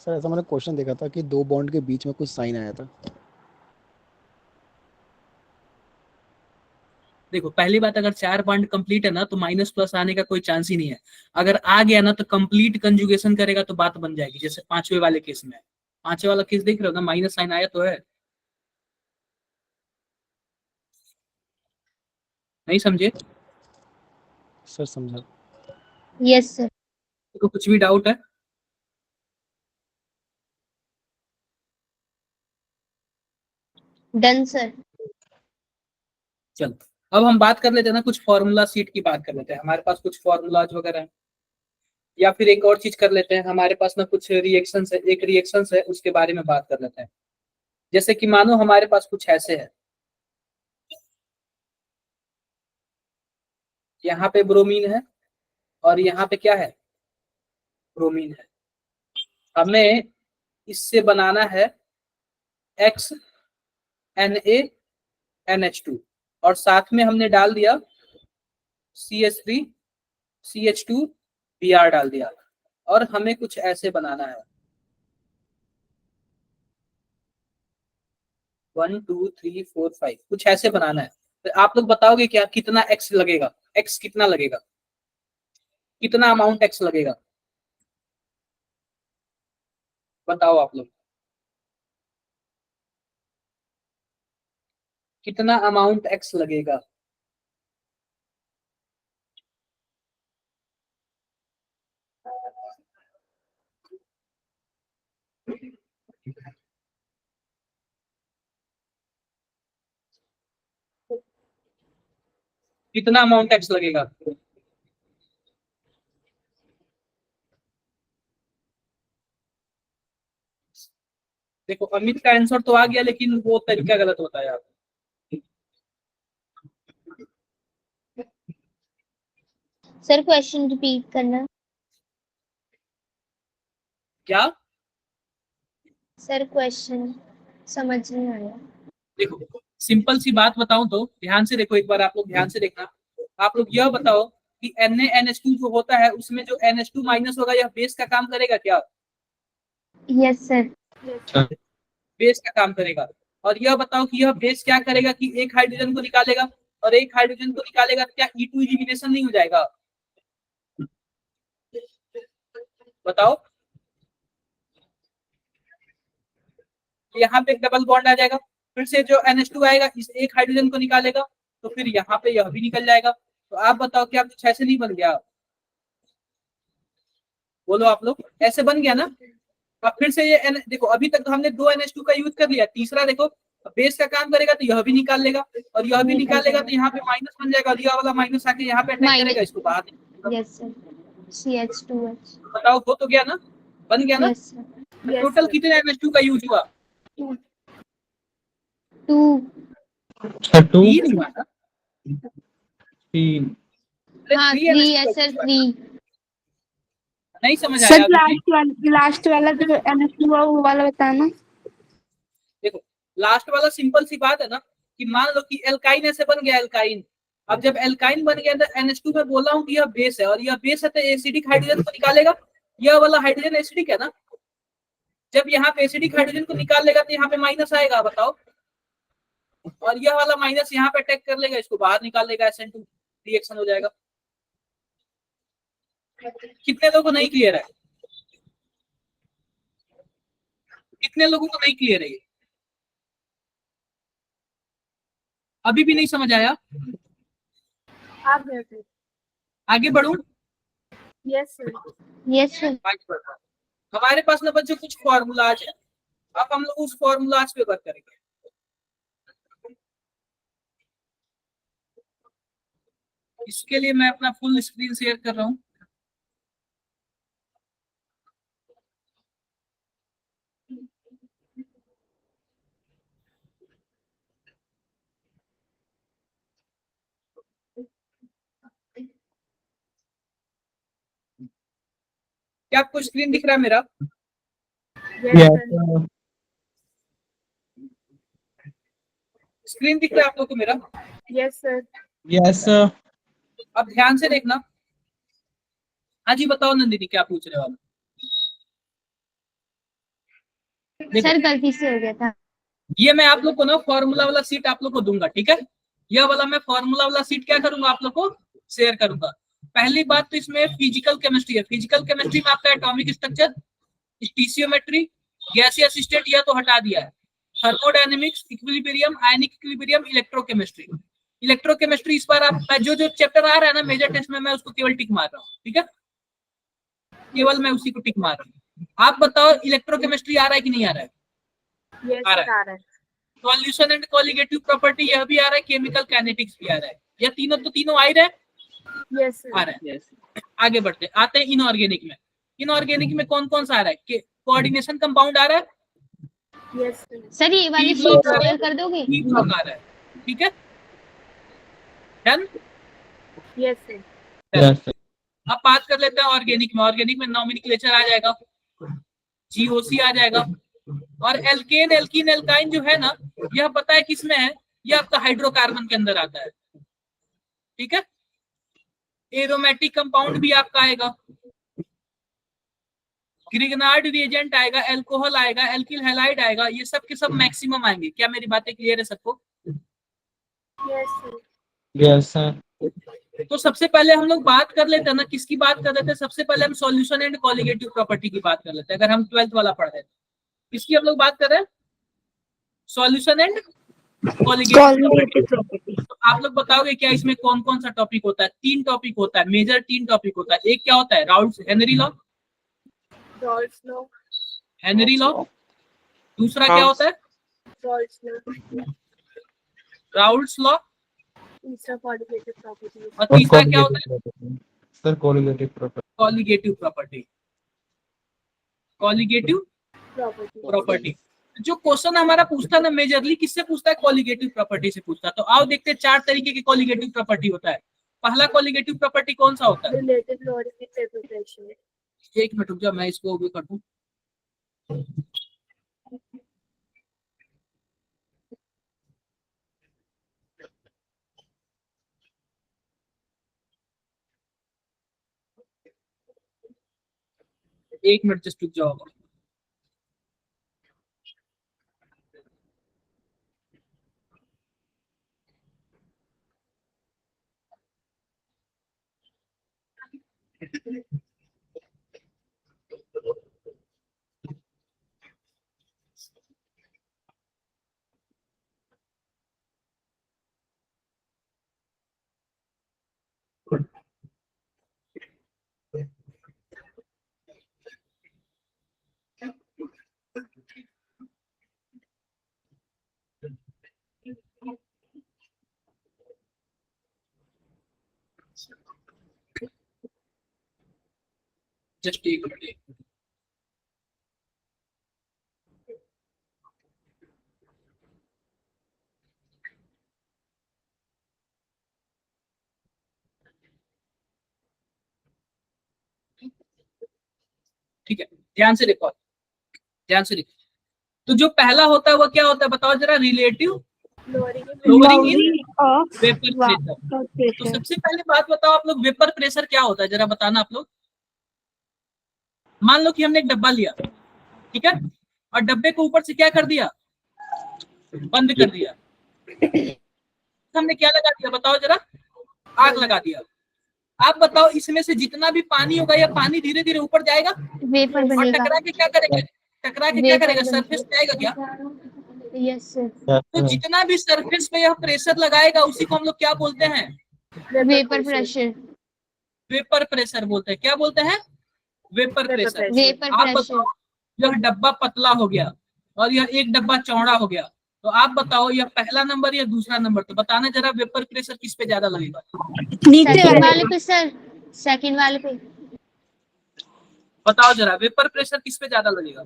सर, ऐसा मैंने क्वेश्चन देखा था कि 2 बॉन्ड के बीच में कुछ साइन आया था। देखो पहली बात, अगर 4 बॉन्ड कंप्लीट है ना तो माइनस प्लस आने का कोई चांस ही नहीं है। अगर आ गया ना तो कंप्लीट कंजुगेशन करेगा तो बात बन जाएगी, जैसे 5वें वाले केस में। 5वें वाला केस देख रहे हो ना, माइनस साइन आया तो है, नहीं समझे? सर समझा। Yes sir. तो कुछ भी डाउट है? Done sir. चलो अब हम बात कर लेते हैं ना, कुछ फॉर्मूला सीट की बात कर लेते हैं। हमारे पास कुछ फॉर्मूलाज वगैरह हैं, या फिर एक और चीज कर लेते हैं, हमारे पास ना कुछ रिएक्शंस है, एक रिएक्शंस है उसके बारे में बात कर लेते हैं। जैसे कि मानो हमारे पास कुछ ऐसे है, यहाँ पे ब्रोमीन है और यहाँ पे क्या है, ब्रोमीन है। हमें इससे बनाना है एक्स NaNH2 और साथ में हमने डाल दिया CH3CH2Br डाल दिया, और हमें कुछ ऐसे बनाना है 1 2 3 4 5, कुछ ऐसे बनाना है। तो आप लोग बताओगे क्या कितना एक्स लगेगा, एक्स कितना लगेगा, कितना अमाउंट एक्स लगेगा, बताओ आप लोग कितना अमाउंट एक्स लगेगा। कितना अमाउंट एक्स लगेगा? देखो अमित का आंसर तो आ गया, लेकिन वो तरीका गलत होता है यार। सर क्वेश्चन रिपीट करना। क्या? सर क्वेश्चन समझ नहीं आया। देखो सिंपल सी बात बताऊं तो ध्यान से देखो, एक बार आप लोग ध्यान से देखना। आप लोग यह बताओ कि NaNH2 जो होता है उसमें जो NH2 माइनस होगा, यह बेस का काम करेगा क्या? Yes sir. बेस का काम करेगा। और यह बताओ कि यह बेस क्या करेगा कि एक हाइड्रोजन को निकालेगा, और एक हाइड्रोजन को निकालेगा तो क्या E2 एलिमिनेशन नहीं हो जाएगा? बताओ, यहाँ पे एक डबल बॉन्ड आ जाएगा, फिर से जो NH2 आएगा इस एक हाइड्रोजन को निकालेगा, तो फिर यहाँ पे यह भी निकल जाएगा। तो आप बताओ क्या कुछ ऐसे नहीं बन गया? बोलो आप लोग, ऐसे बन गया ना? अब फिर से ये देखो अभी तक तो हमने 2 NH2 का यूज कर लिया, तीसरा देखो बेस का काम करेगा तो यह भी निकाल लेगा, और यह भी निकालेगा तो यहाँ पे माइनस बन जाएगा, और यह वाला माइनस आके यहाँ पे अटैक करेगा, इसको बाहर। Yes sir. CH2H। बताओ हो तो गया ना, बन गया ना? Yes sir. टोटल कितने NH2 का यूज हुआ? 2। 3 हुआ ना? 3 हाँ 3 है सर 3। नहीं समझ सर आया अभी? लास्ट वाला जो NH2 हुआ वो वाला बताना। देखो लास्ट वाला सिंपल सी बात है ना, कि मान लो कि एल्काइन ऐसे बन गया एल्काइन। अब जब एल्काइन बन गया तो NH2 में बोला हूँ कि यह बेस है, और यह बेस है तो एसिडिक हाइड्रोजन को निकालेगा, यह वाला हाइड्रोजन एसिडिक है ना। जब यहाँ पे एसिडिक हाइड्रोजन को निकाल लेगा तो यहाँ पे माइनस आएगा, बताओ, और यह वाला माइनस यहाँ पे अटैक कर लेगा, इसको बाहर निकाल लेगा, SN2 रिएक्शन हो जाएगा। कितने लोगों को नहीं क्लियर है? कितने लोगों को नहीं क्लियर है ये? अभी भी नहीं समझ आया? आप गए थे। आगे बढ़ूं? Yes sir. Yes sir. हमारे पास ना बच्चों कुछ फॉर्मूलाज है, अब हम लोग उस फॉर्मूलाज पे वर्क करेंगे। इसके लिए मैं अपना फुल स्क्रीन शेयर कर रहा हूं। क्या आपको स्क्रीन दिख रहा है मेरा? Yes sir. स्क्रीन दिख रहा है आप लोग को मेरा? Yes sir. यस अब ध्यान से देखना। हाँ जी बताओ नंदिनी, क्या पूछ रहे हो आप? सर गलती से हो गया था। ये मैं आप लोग को ना फॉर्मूला वाला सीट आप लोग को दूंगा, ठीक है? यह वाला मैं फॉर्मूला वाला सीट क्या करूंगा आप लोग को शेयर करूंगा। पहली बात तो इसमें फिजिकल केमिस्ट्री है। फिजिकल केमिस्ट्री में आपका एटॉमिक स्ट्रक्चर, स्टीशियोमेट्री, गैसीय स्टेट यह तो हटा दिया है, thermodynamics, equilibrium, ionic equilibrium, electrochemistry. Electrochemistry इस बार आप जो चैप्टर आ रहा है ना मेजर टेस्ट में, मैं उसको केवल टिक मार रहा हूँ, ठीक है, केवल मैं उसी को टिक मार रहा हूँ। आप बताओ इलेक्ट्रोकेमिस्ट्री आ रहा है कि नहीं आ रहा है? यस आ रहा सर, आ रहा है। सॉल्यूशन एंड कॉलिगेटिव प्रॉपर्टी यह भी आ रहा है, केमिकल काइनेटिक्स भी आ रहा है। यह तीनों आ ही रहे, यस आ सर, रहा है। आगे बढ़ते आते हैं इनऑर्गेनिक में। इनऑर्गेनिक में कौन कौन सा आ रहा है? कोऑर्डिनेशन कंपाउंड आ रहा है, यस सर, सर ये वाली P शीट block शेयर कर दोगे? P block आ रहा है, ठीक है, डन। यस सर, अब बात कर लेते हैं ऑर्गेनिक में। ऑर्गेनिक में नॉमेनक्लेचर आ जाएगा, जीओसी आ जाएगा, और एल्केन, एल्कीन, एल्काइन जो है ना, यह पता है किसमें है? यह आपका हाइड्रोकार्बन के अंदर आता है, ठीक है। एरोमेटिक कंपाउंड भी आपका आएगा, ग्रिग्नार्ड रिएजेंट आएगा, अल्कोहल आएगा, एल्किल हैलाइड आएगा, ये सब के सब मैक्सिमम आएंगे। क्या मेरी बातें क्लियर है सबको? यस सर, तो सबसे पहले हम लोग बात कर लेते हैं ना, किसकी बात कर लेते हैं? सबसे पहले हम सॉल्यूशन एंड कॉलिगेटिव प्रॉपर्टी की बात कर लेते हैं। अगर हम 12th वाला पढ़ रहे हैं, किसकी हम लोग बात कर रहे हैं? Solution and colligative property. तो आप लोग बताओगे क्या इसमें कौन कौन सा टॉपिक होता है? 3 टॉपिक होता है, मेजर 3 टॉपिक होता है। एक क्या होता है? Raoult's Henry law, Rawls law, Henry law. दूसरा क्या होता है? Rawls law, Raoult's law. तीसरा कॉलिगेटिव प्रॉपर्टी। और तीसरा क्या होता है? Sir colligative property. Colligative property. Colligative property जो क्वेश्चन हमारा पूछता ना मेजरली किससे पूछता है? कॉलिगेटिव प्रॉपर्टी से पूछता है। तो आओ देखते हैं 4 तरीके की कॉलिगेटिव प्रॉपर्टी होता है। पहला कॉलिगेटिव प्रॉपर्टी कौन सा होता है? Relative lowering with paper pressure. एक मिनट रुक जाओ, मैं इसको भी कर दूं। एक मिनट जस्ट रुक जाओ। जस्ट एक मिनट। ठीक है, ध्यान से देखो, ध्यान से देखो। तो जो पहला होता है वो क्या होता है बताओ जरा? Relative lowering in vapour pressure. तो सबसे पहले बात बताओ आप लोग, वेपर प्रेशर क्या होता है जरा बताना आप लोग। मान लो कि हमने एक डब्बा लिया, ठीक है, और डब्बे को ऊपर से क्या कर दिया? बंद कर दिया। हमने क्या लगा दिया बताओ जरा? आग लगा दिया। आप बताओ इसमें से जितना भी पानी होगा या पानी धीरे धीरे ऊपर जाएगा वेपर और बनेगा। टकरा के क्या करेगा? टकरा के क्या करेगा? सरफेस पे आएगा क्या? यस सर, तो जितना भी सरफेस पे यह प्रेशर लगाएगा उसी को हम लोग क्या बोलते हैं? Vapour pressure. वेपर प्रेशर बोलते हैं। क्या बोलते हैं? Vapour pressure. वेपर आप प्रेशर। बताओ यह डब्बा पतला हो गया और यह एक डब्बा चौड़ा हो गया, तो आप बताओ यह पहला नंबर या दूसरा नंबर? तो बताना जरा वेपर प्रेशर किस पे ज्यादा लगेगा? सेकंड वाले पे सर, सेकंड वाले पे। बताओ जरा वेपर प्रेशर किस पे ज्यादा लगेगा?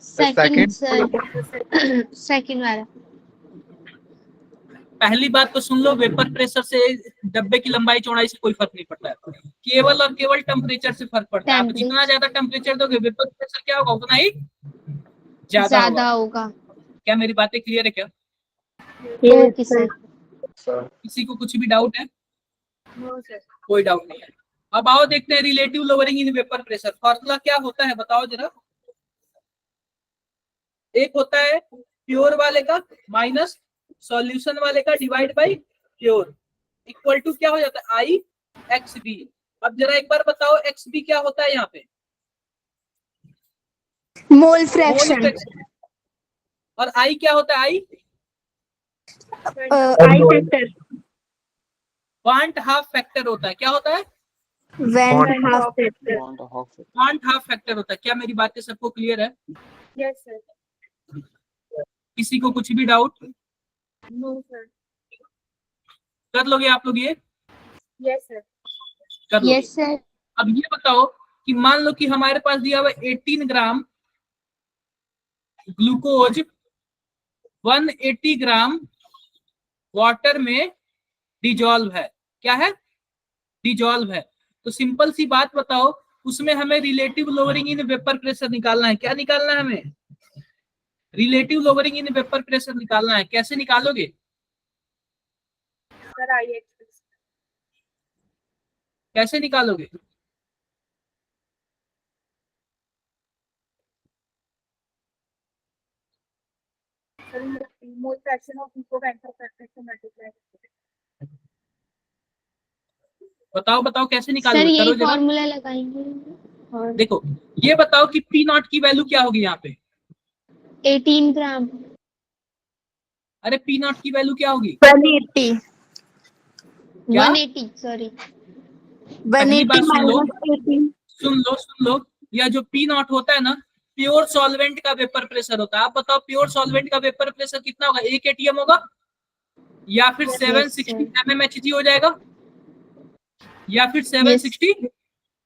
सेकंड सर, सेकंड वाला। पहली बात तो सुन लो, वेपर प्रेशर से डब्बे की लंबाई चौड़ाई से कोई फर्क नहीं पड़ता है, केवल और केवल टेम्परेचर से फर्क पड़ता है। आप जितना ज्यादा टेम्परेचर दोगे वेपर प्रेशर क्या होगा? उतना ही ज्यादा होगा। क्या मेरी बातें क्लियर है क्या? Okay sir. किसी को कुछ भी डाउट है? No sir. कोई डाउट नहीं है। अब आओ देखते हैं relative lowering in vapour pressure. Formula क्या होता है बताओ जरा? एक होता है प्योर वाले का माइनस सॉल्यूशन वाले का divide by pure equal to क्या हो जाता है आई एक्स बी। अब जरा एक बार बताओ एक्स बी क्या होता है यहाँ पे? Mole mole fraction fraction. और आई क्या होता है? I I factor van't Hoff factor होता है। क्या होता है? Van't Hoff factor van't Hoff factor होता है। क्या मेरी बातें सबको क्लियर है? Yes, sir. किसी को कुछ भी डाउट? No, sir. कर लोगे आप लोग ये? Yes, sir. कर लोगे? Yes sir. अब ये बताओ कि मान लो कि हमारे पास दिया हुआ 18 ग्राम ग्लूकोज 180 ग्राम वाटर में डिजॉल्व है। क्या है? डिजॉल्व है। तो सिंपल सी बात बताओ, उसमें हमें relative lowering in vapour pressure निकालना है। क्या निकालना है हमें? Relative lowering in vapour pressure निकालना है। कैसे निकालोगे? Sir, I express. कैसे निकालोगे? Sir, mole fraction of equal vector factor to multiply. बताओ बताओ कैसे सर निकालोगे? यही करो जरा। फॉर्मूला लगाएंगे और देखो ये बताओ कि पी नॉट की वैल्यू क्या होगी यहाँ पे? 18 ग्राम। अरे पी नॉट की वैल्यू क्या होगी? 180 क्या? 180 सॉरी। पहली बात 180 सुन लो, माइनस 18 सुन लो। या जो पी नॉट होता है ना, प्योर सॉल्वेंट का वेपर प्रेशर होता है। आप बताओ प्योर सॉल्वेंट का वेपर प्रेशर कितना होगा? 1 atm होगा या फिर 760 mmHg हो जाएगा या फिर 760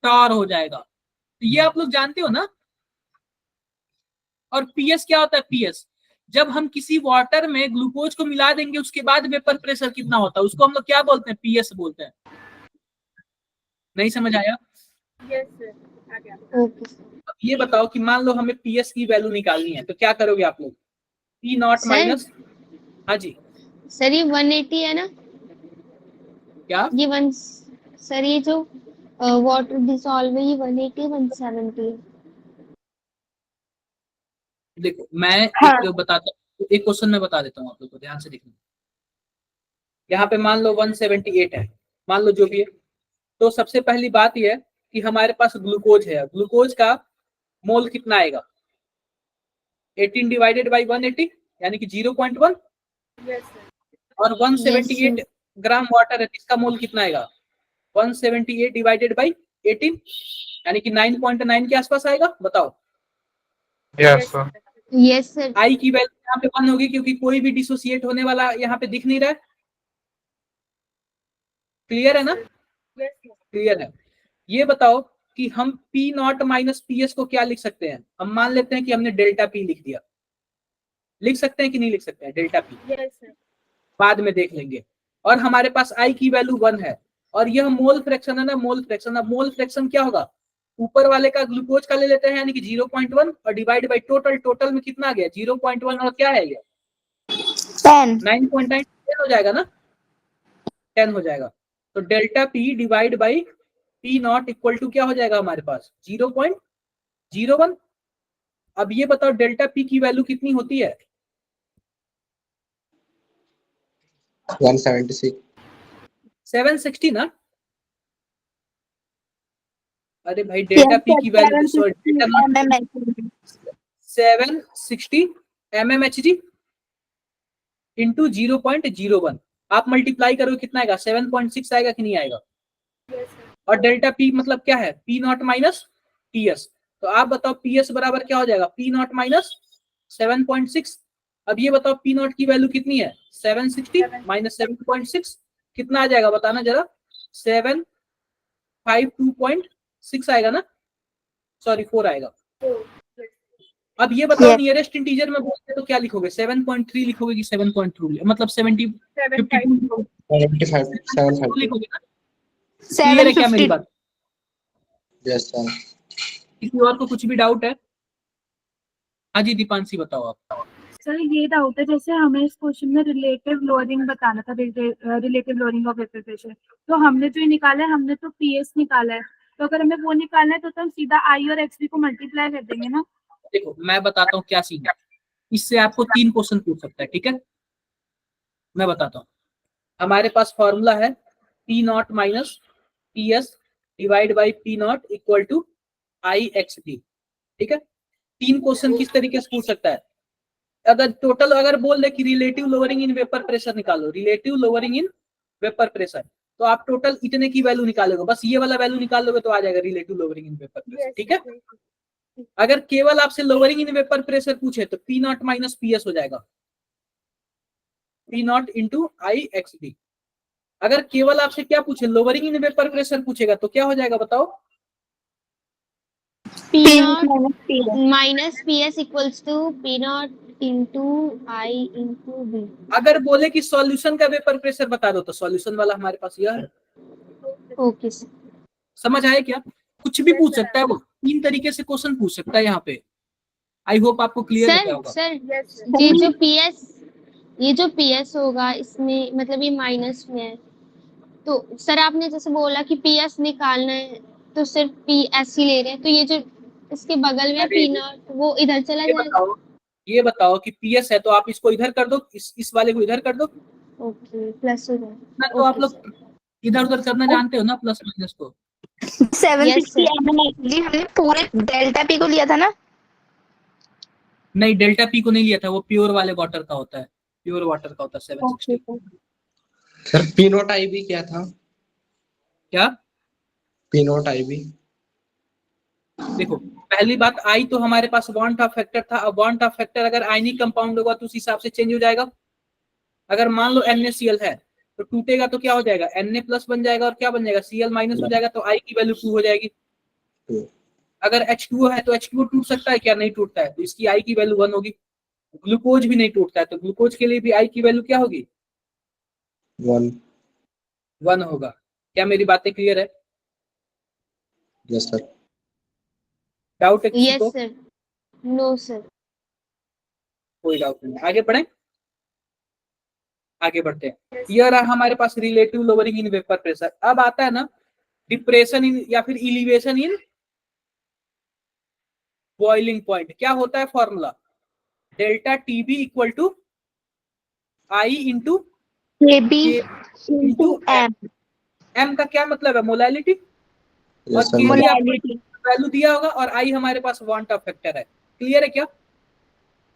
टॉर हो जाएगा। तो ये आप लोग जानते हो ना। और पीएस क्या होता है? पीएस जब हम किसी वाटर में ग्लूकोज को मिला देंगे उसके बाद वेपर प्रेशर कितना होता है उसको हम लोग क्या बोलते हैं? पीएस बोलते हैं। नहीं समझ आया? Yes, sir. आ गया. ओके अब ये बताओ कि मान लो हमें पीएस की वैल्यू निकालनी है तो क्या करोगे आप लोग? P not sir? माइनस, हाँ जी सर ये 180 है ना? क्या? ये वन सर ये जो वाटर डिसॉल्व है ये 180 170 है। देखो मैं हाँ। एक बताता हूँ, एक क्वेश्चन मैं बता देता हूँ आप लोग को, ध्यान से देखना। यहाँ पे मान लो 178 है, मान लो जो भी है। तो सबसे पहली बात यह है कि हमारे पास ग्लूकोज है। ग्लूकोज का मोल कितना आएगा? 18 डिवाइडेड बाई 180 यानी कि 0.1। Yes, sir. और 178 ग्राम वाटर है, इसका मोल कितना आएगा? 178 डिवाइडेड बाई 18 यानी कि 9.9 के आसपास आएगा। बताओ। Yes sir. Yes sir. I की वैल्यू यहाँ पे 1 होगी क्योंकि कोई भी डिसोसिएट होने वाला यहाँ पे दिख नहीं रहा है। क्लियर है ना? Yes, sir. क्लियर है। ये बताओ कि हम P naught minus P S को क्या लिख सकते हैं? हम मान लेते हैं कि हमने डेल्टा पी लिख दिया। लिख सकते हैं कि नहीं लिख सकते हैं डेल्टा पी? Yes, sir. बाद में देख लेंगे। और हमारे पास आई की वैल्यू 1 है और यह मोल फ्रैक्शन है ना, मोल फ्रैक्शन। अब मोल फ्रैक्शन क्या होगा? ऊपर वाले का ग्लूकोज का ले लेते हैं यानी कि 0.1 और डिवाइड बाई टोटल। टोटल में कितना आ गया? 0.1 और क्या है ये? 10 9.9 10 हो जाएगा ना, 10 हो जाएगा। तो delta P divide by P naught equal to क्या हो जाएगा हमारे पास? 0.01। अब ये बताओ डेल्टा पी की वैल्यू कितनी होती है? 176 760 ना। अरे भाई डेल्टा पी की वैल्यू 760 mmHg इंटू 0.01। आप मल्टीप्लाई करो कितना आएगा? 7.6 आएगा कि नहीं आएगा? Yes, sir. और डेल्टा पी मतलब क्या है? P naught minus P S. तो आप बताओ पी एस बराबर क्या हो जाएगा? P naught minus 7.6। अब ये बताओ पी नॉट की वैल्यू कितनी है? 760 माइनस 7.6 कितना आ जाएगा? बताना जरा। 752.6 आएगा ना, सॉरी 4 आएगा। Oh, yes. अब ये बताओ Yes. नियरेस्ट इंटीजर में बोलते तो क्या लिखोगे? 7.3 लिखोगे कि 7.2 मतलब 70 7, 5. 52 75 लिखोगे ना? क्लियर है क्या मेरी 750 बात? Yes sir. किसी और को कुछ भी डाउट है? हाँ जी दीपांशी बताओ आप। सर ये डाउट है, जैसे हमें इस क्वेश्चन में रिलेटिव लोअरिंग बताना था, relative lowering of vapour pressure. तो हमने जो ये निकाला है, हमने तो पीएस निकाला है, तो अगर हमें वो निकालना है तो हम सीधा आई और एक्सबी को मल्टीप्लाई कर देंगे ना। देखो मैं बताता हूँ क्या सीन है। इससे आपको 3 क्वेश्चन पूछ सकता है, ठीक है? मैं बताता हूँ। हमारे पास फॉर्मूला है P naught minus P S divide by P naught equal to I X D. ठीक है, 3 क्वेश्चन किस तरीके से पूछ सकता है। अगर टोटल अगर बोल दे कि relative lowering in vapour pressure निकालो, relative lowering in vapour pressure, तो आप टोटल इतने की वैल्यू निकालोगे, बस ये वाला वैल्यू निकाल लोगे तो आ जाएगा relative lowering in vapour pressure. ठीक है, अगर केवल आपसे लोअरिंग इन वेपर प्रेशर पूछे तो P naught minus P S हो जाएगा, P not into I X D. अगर केवल आपसे क्या पूछे, लोअरिंग इन वेपर प्रेशर पूछेगा तो क्या हो जाएगा बताओ। P naught minus PS equals to P naught into I into B. अगर बोले कि सॉल्यूशन का वेपर प्रेशर बता दो तो सॉल्यूशन वाला हमारे पास यह है। Okay, sir. समझ आए क्या? कुछ भी पूछ सकता है वो, 3 तरीके से क्वेश्चन पूछ सकता है यहाँ पे। आई होप आपको क्लियर हो गया होगा। सर ये जो PS होगा इसमें मतलब ये माइनस में है, तो सर आपने जैसे बोला कि PS निकालना है तो सिर्फ PS ही ले रहे हैं, तो ये जो इसके बगल में P naught वो इधर चला जाएगा। ये बताओ कि पीएस है तो आप इसको इधर कर दो, इस वाले को इधर कर दो ओके, प्लस हो जाएगा ना, तो आप लोग इधर उधर करना जानते हो ना, प्लस माइनस को। 750 ml हमने पूरे डेल्टा पी को लिया था ना? नहीं, डेल्टा पी को नहीं लिया था, वो प्योर वाले वाटर का होता है, प्योर वाटर का होता है 760। सर पी नॉट आई भी क्या था? क्या पी नॉट आई भी? देखो, पहली बात आई तो हमारे पास वांट ऑफ फैक्टर था। अब वांट ऑफ फैक्टर अगर आयनिक कंपाउंड होगा तो उस हिसाब से चेंज हो जाएगा। अगर मान लो NaCl है तो टूटेगा तो क्या हो जाएगा, Na प्लस बन जाएगा और क्या बन जाएगा, Cl माइनस हो जाएगा, तो आई की वैल्यू 2 हो जाएगी। अगर H2O है तो H2O टूट सकता है क्या? नहीं टूटता है, तो इसकी आई की वैल्यू 1 होगी। ग्लूकोज भी नहीं टूटता है तो ग्लूकोज के लिए भी आई की वैल्यू क्या होगी, 1 होगा। क्या मेरी बातें क्लियर है? Yes sir. डाउट है किसी को? Yes sir. No sir. कोई डाउट नहीं, आगे बढ़े, आगे बढ़ते हैं। यह रहा हमारे पास relative lowering in vapour pressure. अब आता है ना डिप्रेशन इन या फिर इलिवेशन इन बॉइलिंग पॉइंट। क्या होता है formula, delta TB equal to I into KB into M. M का क्या मतलब है, मोलैलिटी, और यस सर। Molality. वैल्यू दिया होगा, और आई हमारे पास वांट ऑफ फैक्टर है। क्लियर है क्या?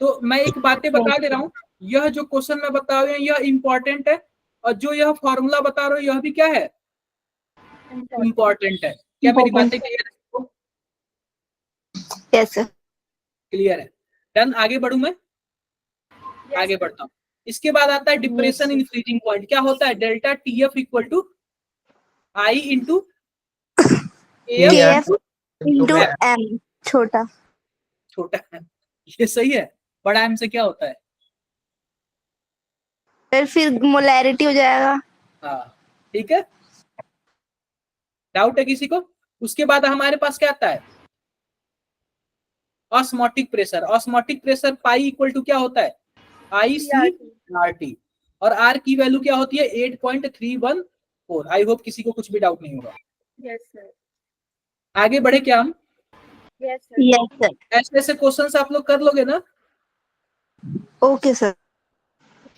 तो मैं एक बातें बता दे रहा हूं, यह जो क्वेश्चन मैं बता रहा हूं यह इंपॉर्टेंट है, और जो यह फॉर्मूला बता रहा हूं यह भी क्या है, इंपॉर्टेंट है। क्या मेरी बातें क्लियर है? Yes, sir. क्लियर है, डन। आगे बढ़ूं मैं, आगे बढ़ता हूं। इसके बाद आता है डिप्रेशन इन फ्रीजिंग पॉइंट। क्या होता है, delta TF equal to I into KF into M. छोटा. छोटा है, ये सही है। बड़ा एम से क्या होता है? फिर मोलैरिटी हो जाएगा. हाँ ठीक है, डाउट है किसी को? उसके बाद हमारे पास क्या आता है, osmotic pressure. Osmotic pressure pi equal to क्या होता है, IC/RT, और R की वैल्यू क्या होती है, 8.314। आई होप किसी को कुछ भी डाउट नहीं होगा। Yes sir. आगे बढ़े क्या हम? Yes sir. Yes, sir. ऐसे ऐसे क्वेश्चंस आप लोग कर लोगे ना, Okay, sir.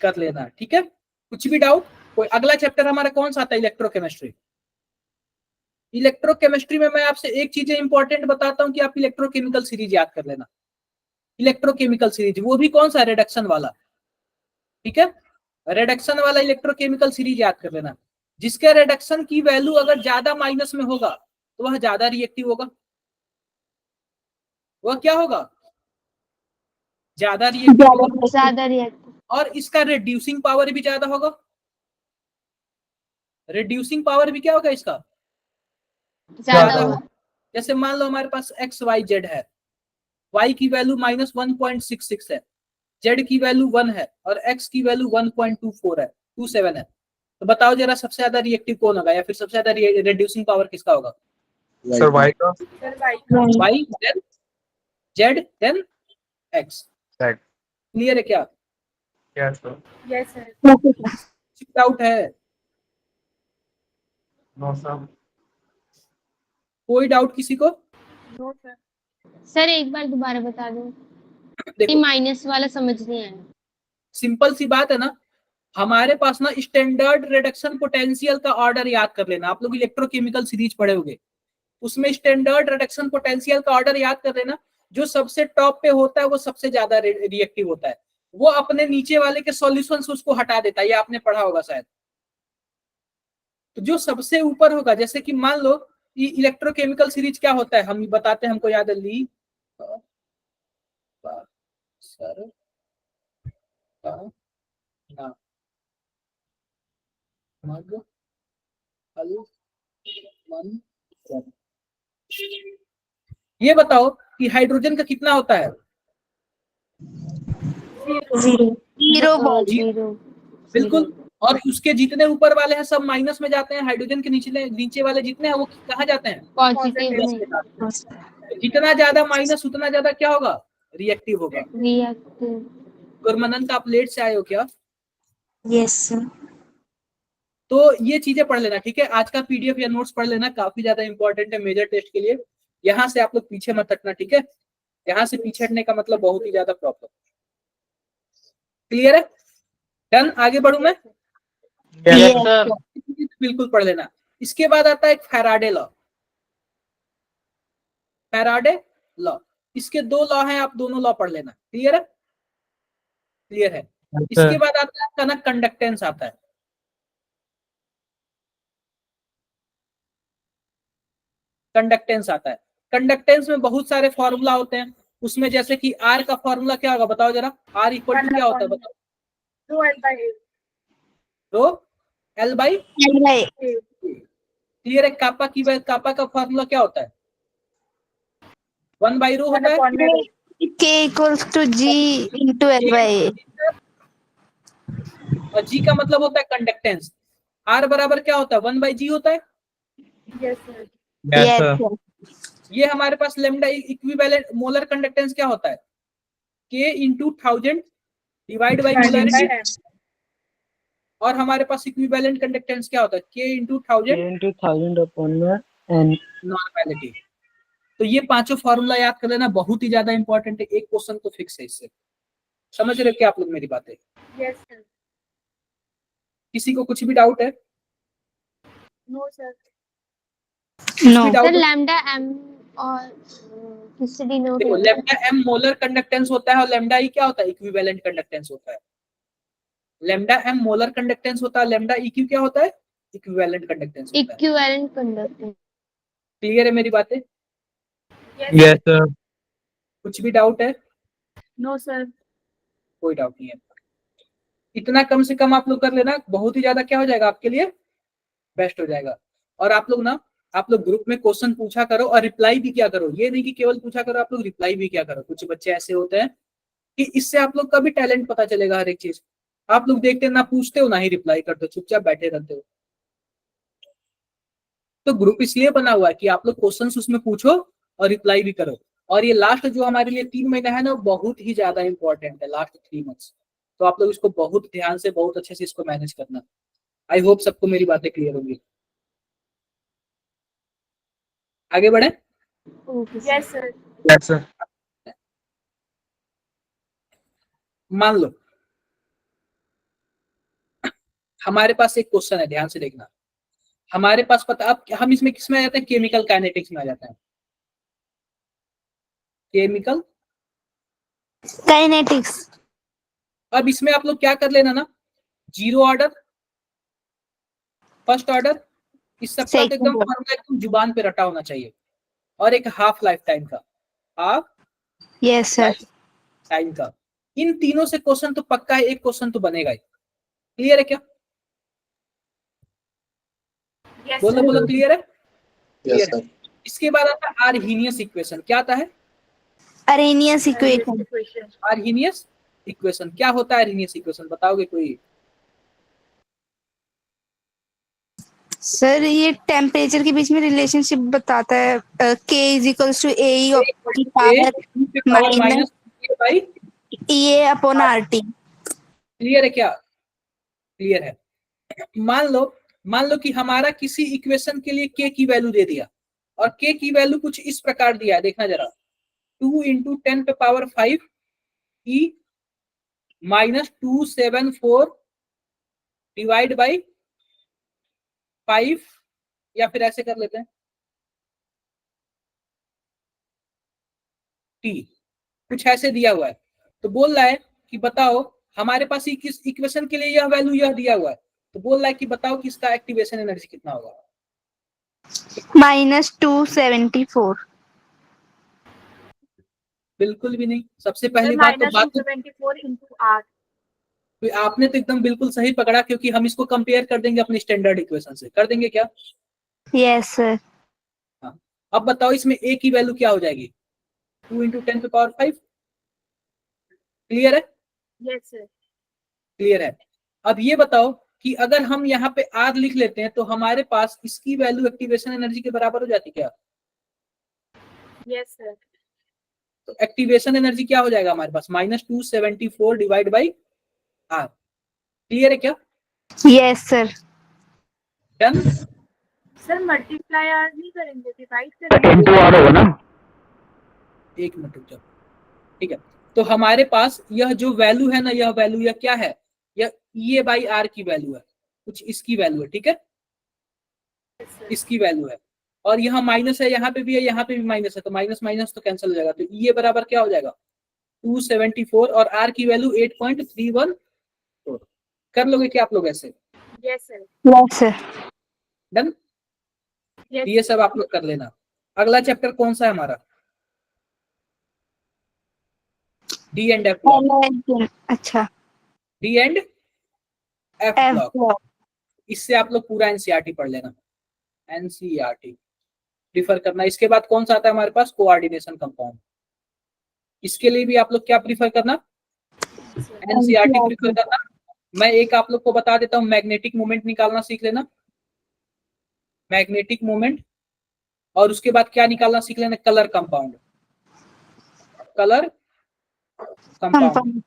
कर लेना, ठीक है। कुछ भी डाउट? कोई अगला चैप्टर हमारा कौन सा आता है, इलेक्ट्रोकेमिस्ट्री। इलेक्ट्रोकेमिस्ट्री में मैं आपसे एक चीज इंपॉर्टेंट बताता हूं कि आप इलेक्ट्रोकेमिकल सीरीज याद कर लेना। इलेक्ट्रोकेमिकल सीरीज, वो भी कौन सा, रिडक्शन वाला, ठीक है। रिडक्शन वाला इलेक्ट्रोकेमिकल सीरीज याद कर लेना। जिसके रिडक्शन की वैल्यू अगर ज्यादा माइनस में होगा तो वह ज्यादा रिएक्टिव होगा। वह क्या होगा, ज्यादा रिएक्टिव, ज्यादा रिएक्टिव। और इसका रिड्यूसिंग पावर भी ज्यादा होगा। रिड्यूसिंग पावर भी क्या होगा इसका, ज्यादा होगा। जैसे मान लो हमारे पास XYZ है, Y की वैल्यू -1.66 है, Z की वैल्यू 1 है, और X की वैल्यू 1.24 है, 27 है। तो बताओ जरा सबसे ज्यादा रिएक्टिव कौन होगा, या फिर सबसे ज्यादा रिड्यूसिंग पावर किसका होगा? सर वाई का। Y then Z then X। Clear है क्या? Yes sir. Yes sir. Doubt है? No sir. कोई डाउट किसी को? No sir. सर एक बार दोबारा बता दो, ये देखो माइनस वाला समझ नहीं आया। सिंपल सी बात है ना, हमारे पास ना स्टैंडर्ड रिडक्शन पोटेंशियल का ऑर्डर याद कर लेना। आप लोग इलेक्ट्रोकेमिकल सीरीज पढ़े होंगे, उसमें स्टैंडर्ड रिडक्शन पोटेंशियल का ऑर्डर याद कर लेना। जो सबसे टॉप पे होता है वो सबसे ज्यादा रिएक्टिव होता है, वो अपने नीचे वाले के सॉल्यूशन से उसको हटा देता है, ये आपने पढ़ा होगा शायद। तो जो सबसे ऊपर होगा, जैसे कि मान लो इलेक्ट्रोकेमिकल सीरीज क्या होता है, हम बताते हैं, हमको याद है। ली सर ना मग अल मन सर। ये बताओ कि हाइड्रोजन का कितना होता है? Zero ball. जीरो। बिल्कुल। और उसके जितने ऊपर वाले हैं सब माइनस में जाते हैं, हाइड्रोजन के नीचे वाले जितने हैं वो कहाँ जाते हैं? पॉजिटिव प्लस में। में जाते हैं। जितना ज्यादा माइनस उतना ज्यादा क्या होगा? रिएक्टिव होगा। रिएक्टिव। गुरमनंत, आप लेट से आए हो क्या? Yes sir. तो ये चीजें पढ़ लेना, ठीक है। आज का पीडीएफ या नोट्स पढ़ लेना, काफी ज्यादा इंपॉर्टेंट है मेजर टेस्ट के लिए। यहाँ से आप लोग पीछे मत हटना, ठीक है। यहाँ से पीछे हटने का मतलब बहुत ही ज्यादा प्रॉब्लम। क्लियर है? डन, आगे बढ़ू मैं? Yes sir. बिल्कुल पढ़ लेना। इसके बाद आता है एक फैराडे लॉ। फैराडे लॉ, इसके दो लॉ हैं, आप दोनों लॉ पढ़ लेना। क्लियर है? क्लियर है। इसके बाद आता है कनक कंडक्टेंस आता है। कंडक्टेंस आता है। कंडक्टेंस में बहुत सारे फॉर्मूला होते हैं, उसमें जैसे कि आर का फॉर्मूला क्या होगा बताओ जरा। आर इक्वल टू क्या होता है बताओ? Rho L by. क्लियर है? कापा का फॉर्मूला क्या होता है? 1 बाई रो होता है। K equals to G into L by A. और जी का मतलब होता है कंडक्टेंस। आर बराबर क्या होता है? 1 बाई जी होता है। Yes sir. ये हमारे पास लेमडा इक्विवेलेंट मोलर कंडक्टेंस क्या होता है? K into 1000 divide by molarity. और हमारे पास इक्विवेलेंट कंडक्टेंस क्या होता है? K into 1000 upon N. Normality. तो ये पांचों फॉर्मूला याद कर लेना, बहुत ही ज्यादा इंपॉर्टेंट है। एक क्वेश्चन तो फिक्स है इससे। समझ रहे हो क्या आप लोग मेरी बातें? Yes sir. किसी को कुछ भी डाउट है? No sir. No. Sir lambda M और किससे डिनोट देखो, होता है? लेमडा एम मोलर कंडक्टेंस होता है और लेमडा ई क्या होता है? इक्विवेलेंट कंडक्टेंस होता है। लेमडा एम मोलर कंडक्टेंस होता है, लेमडा ई क्यू क्या होता है? इक्विवेलेंट कंडक्टेंस होता है। Equivalent conductance. क्लियर है मेरी बातें? Yes sir. कुछ भी डाउट है? No sir. कोई डाउट नहीं है। इतना कम से कम आप लोग कर लेना, बहुत ही ज्यादा क्या हो जाएगा आपके लिए? बेस्ट हो जाएगा। और आप लोग ग्रुप में क्वेश्चन पूछा करो और रिप्लाई भी किया करो। ये नहीं कि केवल पूछा करो, आप लोग रिप्लाई भी किया करो। कुछ बच्चे ऐसे होते हैं कि इससे आप लोग का भी टैलेंट पता चलेगा हर एक चीज। आप लोग देखते ना पूछते हो ना ही रिप्लाई करते हो, चुपचाप बैठे रहते हो। तो ग्रुप इसलिए बना हुआ है कि आप लोग क्वेश्चन उसमें पूछो और रिप्लाई भी करो। और ये लास्ट जो हमारे लिए 3 महीना है ना, बहुत ही ज्यादा इंपॉर्टेंट है, लास्ट 3 मंथ्स। तो आप लोग इसको बहुत ध्यान से, बहुत अच्छे से इसको मैनेज करना। आई होप सबको मेरी बातें क्लियर होंगी। आगे बढ़े? Yes sir. Yes sir. मान लो हमारे पास एक क्वेश्चन है, ध्यान से देखना। हमारे पास पता, अब हम इसमें किसमें आ जाते हैं? केमिकल काइनेटिक्स में आ जाते हैं। Chemical Kinetics. अब इसमें आप लोग क्या कर लेना ना, जीरो ऑर्डर, फर्स्ट ऑर्डर, इस सबका तो एकदम फॉर्मूला एकदम जुबान पे रटा होना चाहिए। और एक हाफ लाइफ टाइम का, हाफ Yes sir. टाइम का। इन तीनों से क्वेश्चन तो पक्का है, एक क्वेश्चन तो बनेगा ही। क्लियर है क्या? बोलो बोलो, क्लियर है? Yes sir. इसके बाद आता है आर्हीनियस इक्वेशन। क्या आता है? Arrhenius equation. आर्हीनियस इक्वेशन क्या होता है? आर्हीनियस इक्वेशन बताओगे कोई? सर ये टेम्परेचर के बीच में रिलेशनशिप बताता है। K is equals to AE of the power minus by EA upon RT. Clear है क्या? क्लियर है। मान लो कि हमारा किसी इक्वेशन के लिए k की वैल्यू दे दिया और k की वैल्यू कुछ इस प्रकार दिया है, देखना जरा। 2 इंटू 10 पे power 5 e minus 274 divide by 5, या फिर ऐसे कर लेते हैं t, कुछ ऐसे दिया हुआ है। तो बोल रहा है कि बताओ हमारे पास किस इक्वेशन के लिए यह वैल्यू यह दिया हुआ है, तो बोल रहा है कि बताओ कि इसका एक्टिवेशन एनर्जी कितना होगा। -274। बिल्कुल भी नहीं। सबसे पहली बात तो बात -274 into r। तो आपने तो एकदम बिल्कुल सही पकड़ा, क्योंकि हम इसको कंपेयर कर देंगे अपनी स्टैंडर्ड इक्वेशन से। कर देंगे क्या? Yes sir. हाँ। अब बताओ इसमें a की वैल्यू क्या हो जाएगी? 2 × 10⁵। क्लियर है? Yes sir. क्लियर है। अब ये बताओ कि अगर हम यहाँ पे r लिख लेते हैं तो हमारे पास इसकी वैल्यू एक्टिवेशन एनर्जी के बराबर हो जाती क्या? Yes sir. तो एक्टिवेशन एनर्जी क्या हो जाएगा हमारे पास? -274 डिवाइड बाई r। क्लियर है क्या? Yes sir. Done. Sir multiply r नहीं करेंगे, डिवाइड करेंगे। एक मिनट रुक जाओ। ठीक है, तो हमारे पास यह जो वैल्यू है ना, यह वैल्यू यह क्या है? यह E बाई आर की वैल्यू है, कुछ इसकी वैल्यू है। ठीक है, इसकी वैल्यू है, और यहाँ माइनस है, यहाँ पे भी है, यहाँ पे भी माइनस है, तो माइनस माइनस तो कैंसिल हो जाएगा। तो ये बराबर क्या हो जाएगा? 274, और आर की वैल्यू 8.314। कर लोगे क्या आप लोग ऐसे? Yes sir. Yes sir. Done. ये सब आप लोग कर लेना। अगला चैप्टर कौन सा है हमारा? D and F block. अच्छा। D and F block. इससे आप लोग पूरा एनसीईआरटी पढ़ लेना। एनसीईआरटी प्रीफर करना। इसके बाद कौन सा आता है हमारे पास? Coordination compound. इसके लिए भी आप लोग क्या प्रीफर करना? एनसीईआरटी प्रीफर करना। मैं एक आप लोग को बता देता हूँ, मैग्नेटिक मोमेंट निकालना सीख लेना, मैग्नेटिक मोमेंट। और उसके बाद क्या निकालना सीख लेना? Colour compound. कलर कंपाउंड,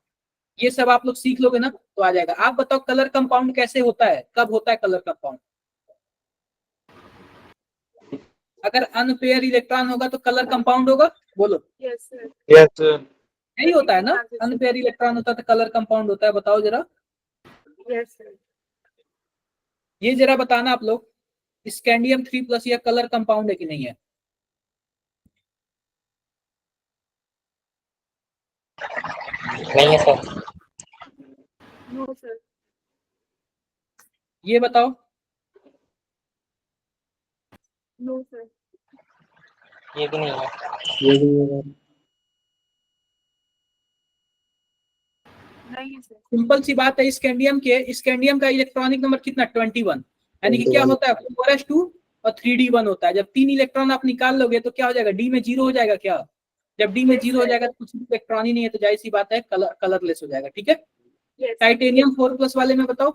ये सब आप लोग सीख लोगे ना तो आ जाएगा। आप बताओ कलर कंपाउंड कैसे होता है, कब होता है कलर कंपाउंड? अगर अनपेयर इलेक्ट्रॉन होगा तो कलर कंपाउंड होगा, बोलो। Yes sir. Yes sir. यही होता है ना, अनपेयर इलेक्ट्रॉन होता है तो कलर कंपाउंड होता है। बताओ जरा, यस सर। ये जरा बताना आप लोग, स्कैंडियम 3+ यह कलर कंपाउंड है कि नहीं है? नहीं है सर। No sir. ये बताओ। No sir. ये भी नहीं है। नहीं है सर। सिंपल सी बात है, स्कैंडियम का इलेक्ट्रॉनिक नंबर कितना? 21। यानी कि क्या होता है? 4s2 और 3d1 होता है। जब 3 इलेक्ट्रॉन आप निकाल लोगे तो क्या हो जाएगा? डी में 0 हो जाएगा क्या? जब डी में 0 हो जाएगा तो कुछ इलेक्ट्रॉन ही नहीं है, तो जाहिर सी बात है कलरलेस हो जाएगा। ठीक है। टाइटेनियम 4+ वाले में बताओ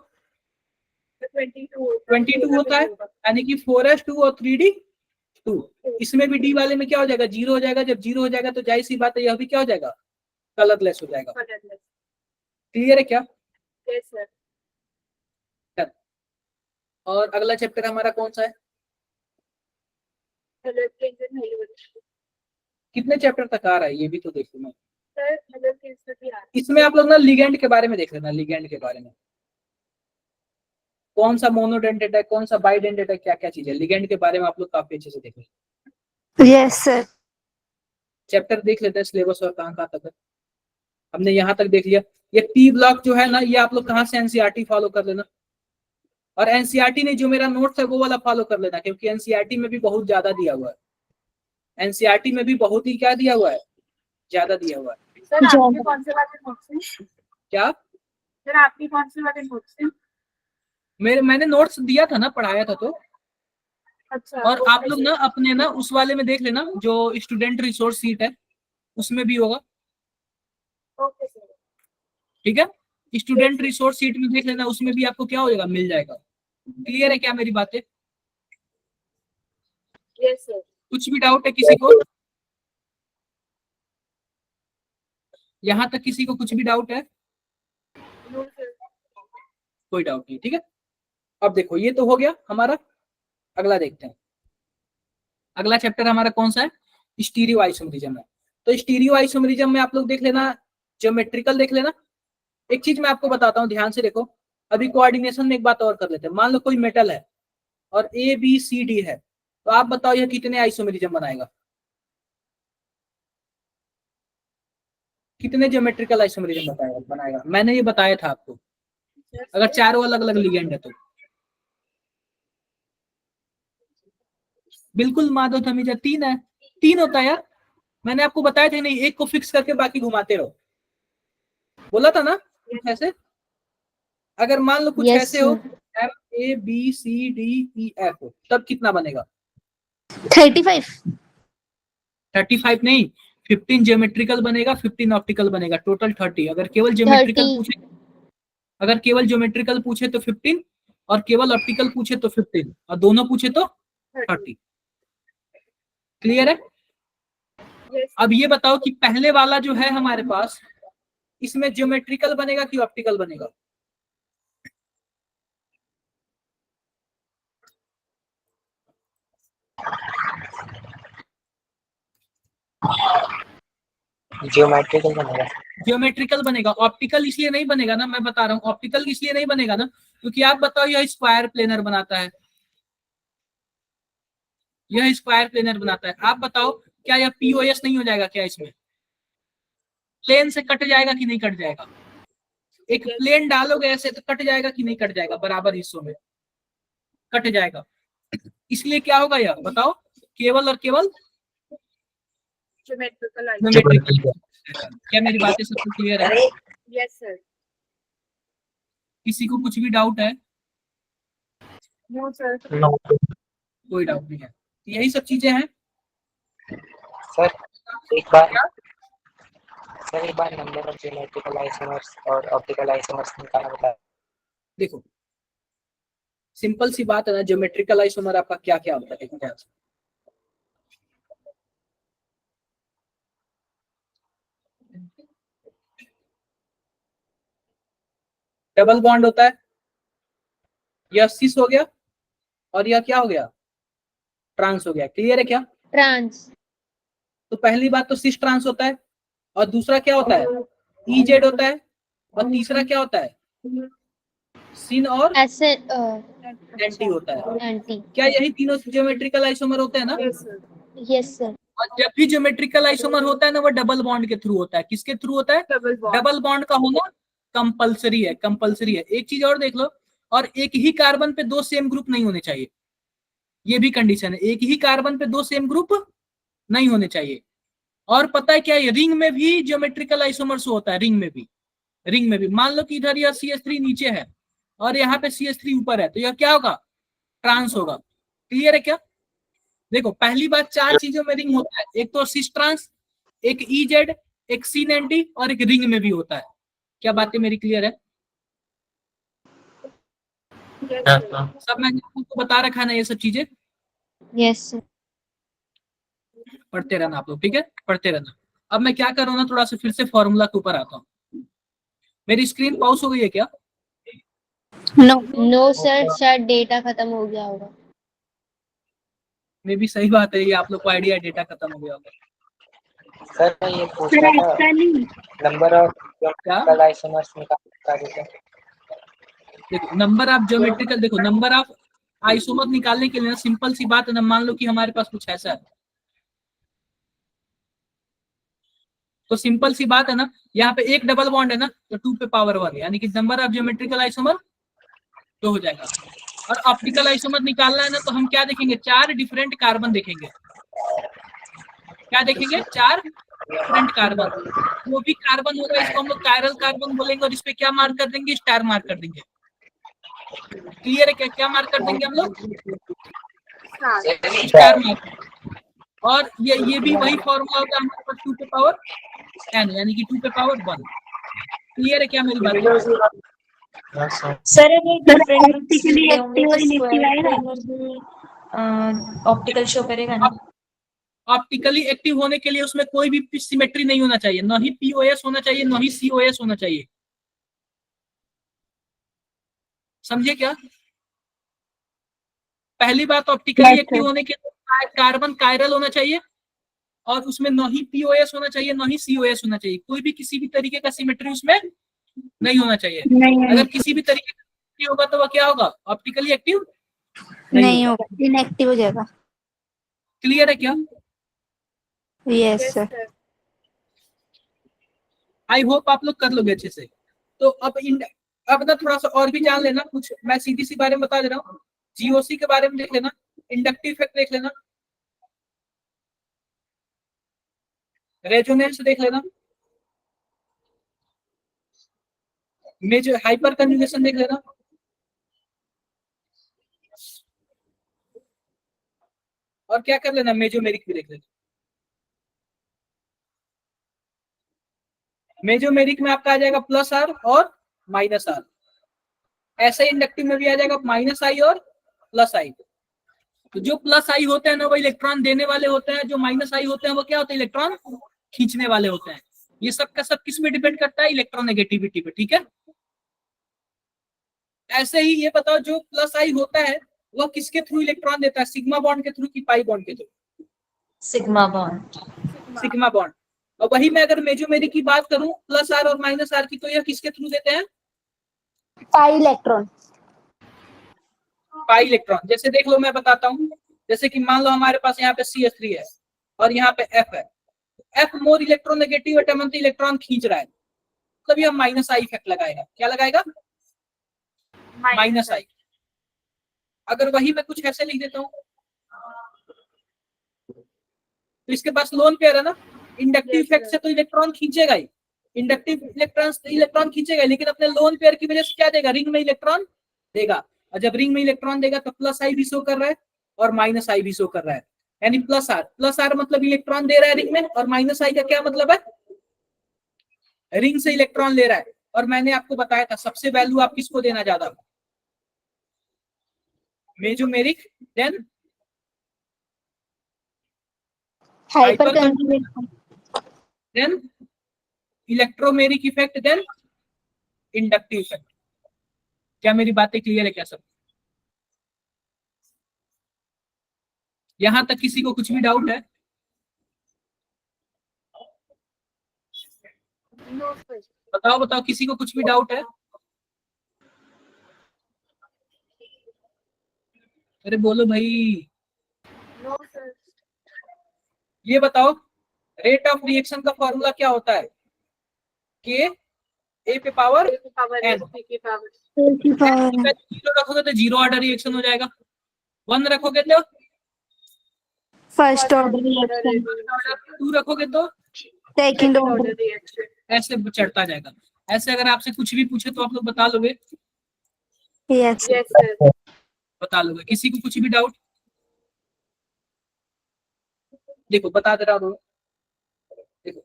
22 होता है, यानी कि 4s2 और 3d2। इसमें भी डी वाले में क्या हो जाएगा? 0 हो जाएगा। जब 0 हो जाएगा तो जाहिर सी बात है यह भी क्या हो जाएगा? कलरलेस हो जाएगा। क्लियर है क्या? Yes sir. और अगला चैप्टर हमारा कौन सा है? कितने चैप्टर तक आ रहा है ये भी तो देखो मैं। इसमें आप लोग ना लिगेंड के बारे में देख लेना, लिगेंड के बारे में, कौन सा मोनोडेंटेट है, कौन सा बाइडेंटेट है, क्या क्या चीज है, लिगेंड के बारे में आप लोग काफी अच्छे से देख लें। Yes sir. चैप्टर देख लेते हैं सिलेबस और कहाँ तक है। हमने यहाँ तक देख लिया। ये पी ब्लॉक जो है ना, ये आप लोग कहाँ से? एनसीईआरटी फॉलो कर लेना, और एनसीईआरटी ने जो मेरा नोट्स है वो वाला फॉलो कर लेना, क्योंकि एनसीईआरटी में भी बहुत ज्यादा दिया हुआ है। एनसीईआरटी में भी बहुत ही क्या दिया हुआ है? ज्यादा दिया हुआ है। सर आपके कौन से वाले नोट्स हैं? क्या सर आपके कौन से वाले नोट्स हैं? मैंने नोट्स दिया था ना, पढ़ाया था तो। अच्छा। और आप लोग ना अपने ना उस वाले में देख लेना जो स्टूडेंट रिसोर्स सीट है, उसमें भी होगा। Okay sir. ठीक है, स्टूडेंट रिसोर्स सीट में देख लेना, उसमें भी आपको क्या हो जाएगा? मिल जाएगा। क्लियर है क्या मेरी बातें? Yes sir. कुछ भी डाउट है किसी को? यहाँ तक किसी को कुछ भी डाउट है? No sir. कोई डाउट नहीं। ठीक है, अब देखो ये तो हो गया हमारा। अगला देखते हैं। अगला चैप्टर हमारा कौन सा है? स्टीरियो आइसोमरिज्म है। तो स्टीरियो आइसोमरिज्म में आप लोग देख लेना, ज्योमेट्रिकल देख लेना। एक चीज मैं आपको बताता हूँ, ध्यान से देखो, अभी कोऑर्डिनेशन में एक बात और कर लेते हैं। मान लो कोई मेटल है और ABCD है, तो आप बताओ यह कितने आइसोमेरिज्म बनाएगा, कितने ज्योमेट्रिकल आइसोमेरिज्म बनाएगा? मैंने ये बताया था आपको, अगर चारों अलग अलग लिगेंड है तो। बिल्कुल माधव धमीजा, 3 है, 3 होता है यार, मैंने आपको बताया था नहीं, एक को फिक्स करके बाकी घुमाते रहो, बोला था ना ऐसे। अगर मान लो कुछ Yes, ऐसे हो sir. MABCDEF तब कितना बनेगा? 35। 35 नहीं, 15 ज्योमेट्रिकल बनेगा, 15 ऑप्टिकल बनेगा, टोटल 30। अगर केवल ज्योमेट्रिकल 30. पूछे, अगर केवल ज्योमेट्रिकल पूछे तो 15 और केवल ऑप्टिकल पूछे तो 15 और दोनों पूछे तो 30। क्लियर है? अब ये बताओ कि पहले वाला जो है हमारे पास, इसमें ज्योमेट्रिकल बनेगा कि ऑप्टिकल बनेगा? ज्योमेट्रिकल बनेगा। ज्योमेट्रिकल बनेगा। ऑप्टिकल इसलिए नहीं बनेगा ना, मैं बता रहा हूँ, ऑप्टिकल इसलिए नहीं बनेगा ना क्योंकि आप बताओ यह स्क्वायर प्लेनर बनाता है, यह स्क्वायर प्लेनर बनाता है, आप बताओ क्या यह POS नहीं हो जाएगा क्या? इसमें प्लेन से कट जाएगा कि नहीं कट जाएगा? एक प्लेन डालोगे ऐसे तो कट जाएगा कि नहीं कट जाएगा? बराबर हिस्सों में कट जाएगा। इसलिए क्या होगा यह बताओ, केवल और केवल ज्योमेट्रिकल। क्या मेरी बातें सबको क्लियर है? Yes sir. किसी को कुछ भी डाउट है? No sir. कोई डाउट नहीं है, यही सब चीजें हैं। सर एक बार नंबर ऑफ ज्योमेट्रिकल आइसोमर्स और ऑप्टिकल आइसोमर्स निकालना बताया। देखो सिंपल सी बात है ना, ज्योमेट्रिकल आइसोमर आपका क्या क्या होता है? देखो ध्यान से, डबल बॉन्ड होता है, यह सिस हो गया और यह क्या हो गया? ट्रांस हो गया। क्लियर है क्या? ट्रांस। तो पहली बात तो सिस ट्रांस होता है, और दूसरा क्या होता है? EZ होता है, और तीसरा क्या होता है? सिन और ऐसे एंटी होता है। एंटी। क्या यही तीनों ज्योमेट्रिकल आइसोमर होते हैं ना? Yes sir. और जब भी ज्योमेट्रिकल आइसोमर होता है ना, वो डबल बॉन्ड के थ्रू होता है। किसके थ्रू होता है? डबल बॉन्ड का होना कंपलसरी है, कंपलसरी है। एक चीज और देख लो, और एक ही कार्बन पे 2 सेम ग्रुप नहीं होने चाहिए, ये भी कंडीशन है। एक ही कार्बन पे 2 सेम ग्रुप नहीं होने चाहिए। और पता है क्या, रिंग में भी ज्योमेट्रिकल आइसोमर्स होता है, रिंग में भी मान लो कि इधर यह CH3 नीचे है और यहाँ पे CH3 ऊपर है, तो यह क्या होगा? ट्रांस होगा। क्लियर है क्या? देखो पहली बात, 4 चीजों में रिंग होता है, एक तो सिस ट्रांस, एक EZ, एक सिन एंटी और एक रिंग में भी होता है। क्या बातें मेरी क्लियर है? सब मैंने आपको बता रखा है ना ये सब चीजें? Yes sir. पढ़ते रहना आप लोग, ठीक है? पढ़ते रहना। अब मैं क्या कर रहा हूँ ना, थोड़ा सा फिर से फॉर्मूला के ऊपर आता हूँ। मेरी स्क्रीन पॉज हो गई है क्या? नो सर, शायद डेटा खत्म हो गया होगा। मे भी सही बात है, ये आप लोग को आइडिया, डेटा खत्म हो गया होगा। सर मैं ये पूछ रहा था, नंबर ऑफ ज्योमेट्रिकल आइसोमर्स निकाल देते। देखो नंबर ऑफ ज्योमेट्रिकल, देखो नंबर ऑफ आइसोमर निकालने के लिए ना सिंपल सी बात है ना, मान लो कि हमारे पास कुछ ऐसा है, तो सिंपल सी बात है ना, यहाँ पे एक डबल बॉन्ड है ना, तो 2 पे पावर 1, यानी कि नंबर ऑफ ज्योमेट्रिकल आइसोमर 2 हो जाएगा। और ऑप्टिकल आइसोमर निकालना है ना, तो हम क्या देखेंगे? 4 डिफरेंट कार्बन देखेंगे। क्या देखेंगे? 4 डिफरेंट कार्बन। वो भी कार्बन होगा, इसको हम लोग कायरल कार्बन बोलेंगे, और इस पे क्या मार्क कर देंगे? स्टार मार्क कर देंगे। क्लियर है क्या? क्या मार्क कर देंगे हम लोग? Star mark. और ये भी वही फॉर्मूला होगा हमारे पास, 2 पे पावर n, यानी कि 2 पे पावर 1। क्लियर है क्या मेरी बात? सर अगर डिफरेंट ऑप्टिकली एक्टिव और इनएक्टिव आएगा, ऑप्टिकल शो करेगा ना? ऑप्टिकली एक्टिव होने के लिए उसमें कोई भी सिमेट्री नहीं होना चाहिए, ना ही POS होना चाहिए, ना ही COS होना चाहिए। समझे क्या? पहली बात, ऑप्टिकली एक्टिव होने के लिए कार्बन कायरल होना चाहिए, और उसमें ना ही POS होना चाहिए, ना ही COS होना चाहिए। कोई भी किसी भी तरीके का सिमेट्री उसमें नहीं होना चाहिए। अगर किसी भी तरीके का होगा तो वह क्या होगा, ऑप्टिकली एक्टिव नहीं होगा, इनएक्टिव हो जाएगा। क्लियर है क्या? Yes sir. आई होप आप लोग कर लोगे अच्छे से। तो अब ना थोड़ा सा और भी जान लेना कुछ, मैं सीधी सी बारे में बता दे रहा हूँ। जीओसी के बारे में देख लेना, इंडक्टिव इफेक्ट देख लेना, रेजोनेंस देख लेना, मेजर हाइपर कन्जुगेशन देख लेना, और क्या कर लेना, मेजोमेरिक भी देख लेना। मेजोमेरिक में आपका आ जाएगा प्लस आर और माइनस आर, ऐसे इंडक्टिव में भी आ जाएगा माइनस आई और प्लस आई। तो जो प्लस आई होते हैं ना वो इलेक्ट्रॉन देने वाले होते हैं, जो माइनस आई होते हैं वो क्या होते हैं, इलेक्ट्रॉन खींचने वाले होते हैं। ये सब का सब किस पे डिपेंड करता है, इलेक्ट्रोनेगेटिविटी पे, ठीक है। ऐसे ही ये बताओ जो प्लस आई होता है वो किसके थ्रू इलेक्ट्रॉन देता है, सिग्मा बॉन्ड के थ्रू कि पाई बॉन्ड के through? Sigma bond. Sigma bond. और वही मैं अगर मेजोमेरिक की बात करूं प्लस आर और माइनस आर की, तो यह किसके थ्रू देते हैं, पाई इलेक्ट्रॉन। Pi electron. जैसे देख लो मैं बताता हूँ, जैसे कि मान लो हमारे पास यहाँ पे CH3 है और यहाँ पे F है, F more electronegative atom electron खींच रहा है, मतलब यह माइनस आई इफेक्ट लगाएगा। क्या लगाएगा, माइनस आई। अगर वही मैं कुछ ऐसे लिख देता हूँ, तो इसके पास लोन पेयर है ना, इंडक्टिव इफेक्ट से तो इलेक्ट्रॉन खींचेगा ही, इंडक्टिव इलेक्ट्रॉन खींचेगा, लेकिन अपने लोन पेयर की वजह से क्या देगा, रिंग में इलेक्ट्रॉन देगा। और जब रिंग में इलेक्ट्रॉन देगा तो प्लस आई भी शो कर रहा है और माइनस आई भी शो कर रहा है, यानी प्लस आर मतलब इलेक्ट्रॉन दे रहा है रिंग में, और माइनस आई का क्या मतलब है, रिंग से इलेक्ट्रॉन ले रहा है। और मैंने आपको बताया था सबसे वैल्यू आप किसको देना ज्यादा, mesomeric, then hyper then electromeric effect, then inductive effect. क्या मेरी बातें क्लियर है क्या सब? यहां तक किसी को कुछ भी डाउट है? बताओ बताओ, किसी को कुछ भी डाउट है? अरे बोलो भाई। ये बताओ रेट ऑफ रिएक्शन का फॉर्मूला क्या होता है, के ए पे पावर एन। जीरो रखोगे तो जीरो ऑर्डर रिएक्शन हो जाएगा, 1 रखोगे तो फर्स्ट ऑर्डर रिएक्शन, 2 रखोगे तो सेकंड ऑर्डर। ऐसे चढ़ता जाएगा। ऐसे अगर आपसे कुछ भी पूछे तो आप लोग बता लोगे, यस बता लोगे। किसी को कुछ भी डाउट? देखो बता दे रहा हूँ, देखो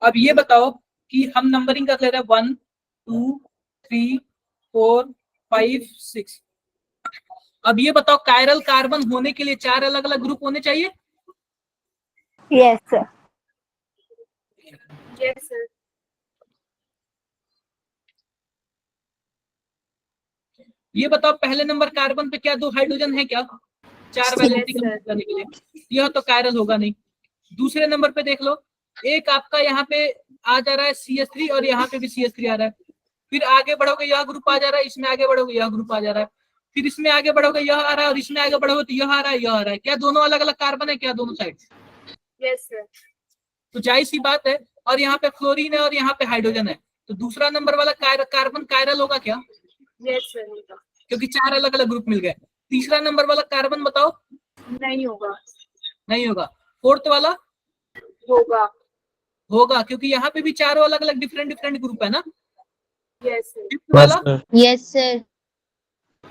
अब ये बताओ कि हम नंबरिंग कर ले रहे हैं 1 2 3 4 5 6। अब ये बताओ कायरल कार्बन होने के लिए 4 अलग अलग ग्रुप होने चाहिए? Yes sir. Yes sir. ये बताओ पहले नंबर कार्बन पे क्या 2 हाइड्रोजन है क्या, 4 वैलेंसी करने के लिए? यह तो कायरल होगा नहीं। दूसरे नंबर पे देख लो, एक आपका यहाँ पे आ जा रहा है CH3 और यहाँ पे भी CH3 आ रहा है। फिर आगे बढ़ोगे यह ग्रुप आ जा रहा है, इसमें आगे बढ़ोगे यह ग्रुप आ जा रहा है, फिर इसमें आगे बढ़ोगे यह आ रहा है और इसमें आगे बढ़ोगे तो यह आ रहा है, यह आ रहा है। क्या दोनों अलग अलग कार्बन है क्या दोनों साइड? Yes sir. तो जाहिर सी बात है। और यहाँ पे फ्लोरीन है और यहाँ पे हाइड्रोजन है, तो दूसरा नंबर वाला कार्बन कायरल होगा क्या? Yes sir. क्योंकि 4 अलग अलग ग्रुप मिल गए। तीसरा नंबर वाला कार्बन बताओ? नहीं होगा। नहीं होगा। फोर्थ वाला? होगा। होगा, क्योंकि यहाँ पे भी 4 अलग अलग डिफरेंट डिफरेंट ग्रुप है ना। Yes sir. फिफ्थ वाला? Yes sir.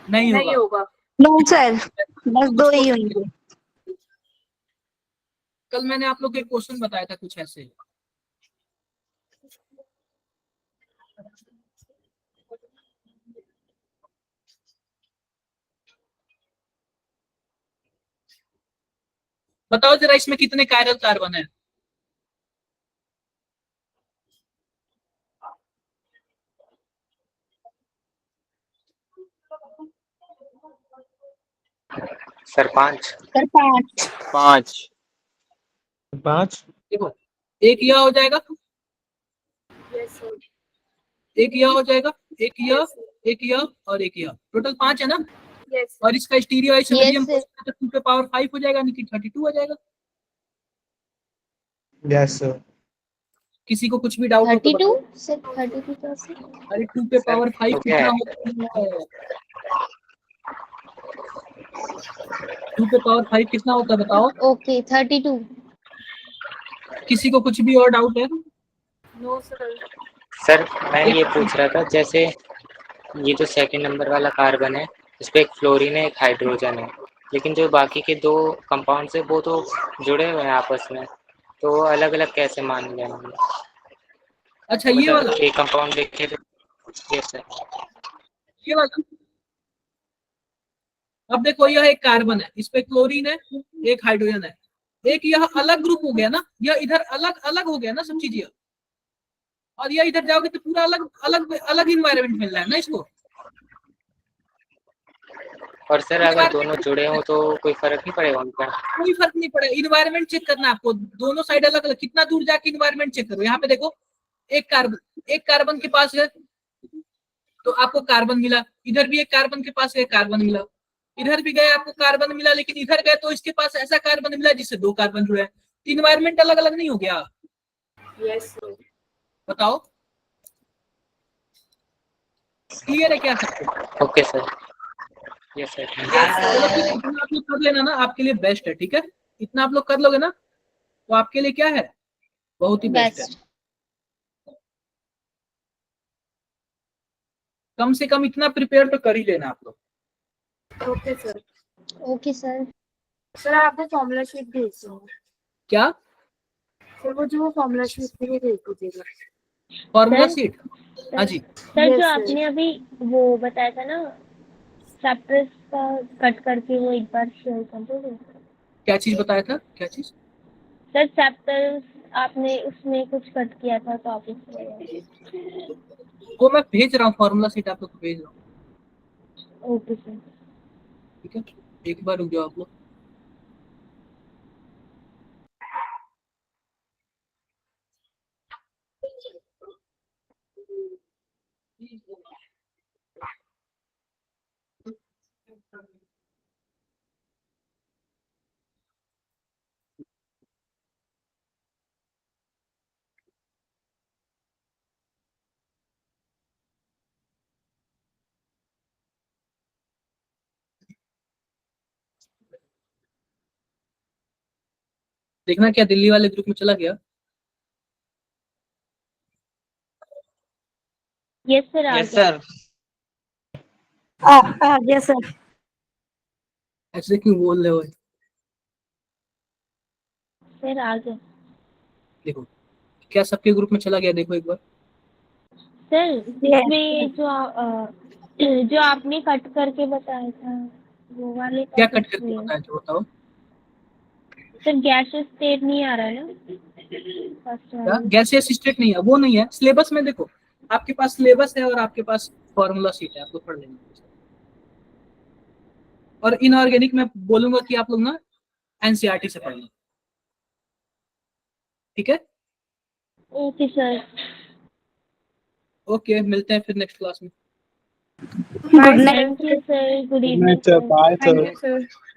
नहीं नहीं होगा। होगा। नो सर, बस 2 ही होंगे। कल मैंने आप लोग को एक क्वेश्चन बताया था कुछ ऐसे। बताओ जरा इसमें कितने कायरल कार्बन है? सर 5। सर 5। 5। देखो एक यह हो जाएगा, Yes, sir. एक यह हो जाएगा, एक यह और एक यह, टोटल 5 है ना। Yes, sir. और इसका स्टीरियो आइसोमेरियम Yes, तो 2 पे पावर 5 हो जाएगा, यानी कि 32 हो जाएगा। Yes sir. किसी को कुछ भी डाउट हो तो 32 बताओ। सर 32 कैसे? अरे 2 पे सर, पावर 5 हो गया कितना है। होता है? 2 पे पावर 5 कितना होता है बताओ। ओके 32। किसी को कुछ भी और डाउट है? No, sir. सर मैं ये पूछ रहा था, जैसे ये जो सेकंड नंबर वाला कार्बन है, इस पे एक फ्लोरीन है, एक हाइड्रोजन है, लेकिन जो बाकी के 2 कंपाउंड्स है वो तो जुड़े हुए हैं आपस में, तो अलग अलग कैसे मान लिया हमने? अच्छा ये वाला, मतलब एक कंपाउंड देखे तो yes, सर। ये वाला। अब देखो यह एक कार्बन है, इस पे क्लोरीन है, एक हाइड्रोजन है, एक यह अलग ग्रुप हो गया ना, यह इधर अलग अलग हो गया ना सब चीज, और यह इधर जाओगे तो पूरा अलग अलग अलग इन्वायरमेंट मिल रहा है ना इसको। और सर अगर दोनों जुड़े हो तो कोई फर्क नहीं पड़ेगा उनका? कोई फर्क नहीं पड़ेगा, इन्वायरमेंट चेक करना है आपको, दोनों साइड अलग अलग, कितना दूर जाके इन्वायरमेंट चेक करो। यहाँ पे देखो एक कार्बन के पास है तो आपको कार्बन मिला, इधर भी एक कार्बन के पास है कार्बन मिला, इधर भी गए आपको कार्बन मिला, लेकिन इधर गए तो इसके पास ऐसा कार्बन मिला जिससे 2 कार्बन जुड़े हैं। इन्वायरमेंट अलग अलग नहीं हो गया? Yes, sir. बताओ क्लियर है क्या सबको? Okay sir. Yes sir. चलो ठीक है, इतना आप लोग कर लेना ना, आपके लिए बेस्ट है। ठीक है, इतना आप लोग कर लोगे ना तो आपके लिए क्या है, बहुत ही बेस्ट है। कम से कम इतना प्रिपेयर तो कर ही लेना आप लोग। Okay, sir. Okay sir. Sir आप वो फॉर्मूला शीट भेज दो। क्या? सर वो जो फॉर्मूला शीट थी वो भेज दीजिएगा। Formula sir, sheet? हाँ जी। सर Yes, जो sir. आपने अभी वो बताया था ना चैप्टर्स का कट करके, वो एक बार शेयर कर दोगे? क्या चीज बताया था, क्या चीज? सर चैप्टर्स आपने उसमें कुछ कट किया था तो आप उसमें। वो मैं भेज रहा हूँ, फॉर्मूला शीट आप लोग को भेज रहा हूँ। Okay sir. ठीक है, एक बार रुक जाओ आप लोग। देखना क्या दिल्ली वाले ग्रुप में चला गया? यस सर आ यस गया। सर। आ गया सर। ऐसे क्यों बोल रहे हो? सर आ गया। देखो क्या सबके ग्रुप में चला गया, देखो एक बार। सर इसमें जो आपने कट करके बताया था वो वाले क्या का कट कुछ करके नहीं है। बताया था बताओ? सर गैसेस स्टेट नहीं आ रहा है ना फर्स्ट क्या वाले? गैसियस स्टेट नहीं है? वो नहीं है सिलेबस में। देखो आपके पास सिलेबस है और आपके पास फॉर्मूला शीट है, आपको पढ़ लेना। और इनऑर्गेनिक मैं बोलूंगा कि आप लोग ना एनसीईआरटी से पढ़ना। ठीक है, ओके सर। ओके, मिलते हैं फिर नेक्स्ट क्लास में। Good night. Thank you sir. Good good evening night sir. Sir. Bye Thank sir. you, sir.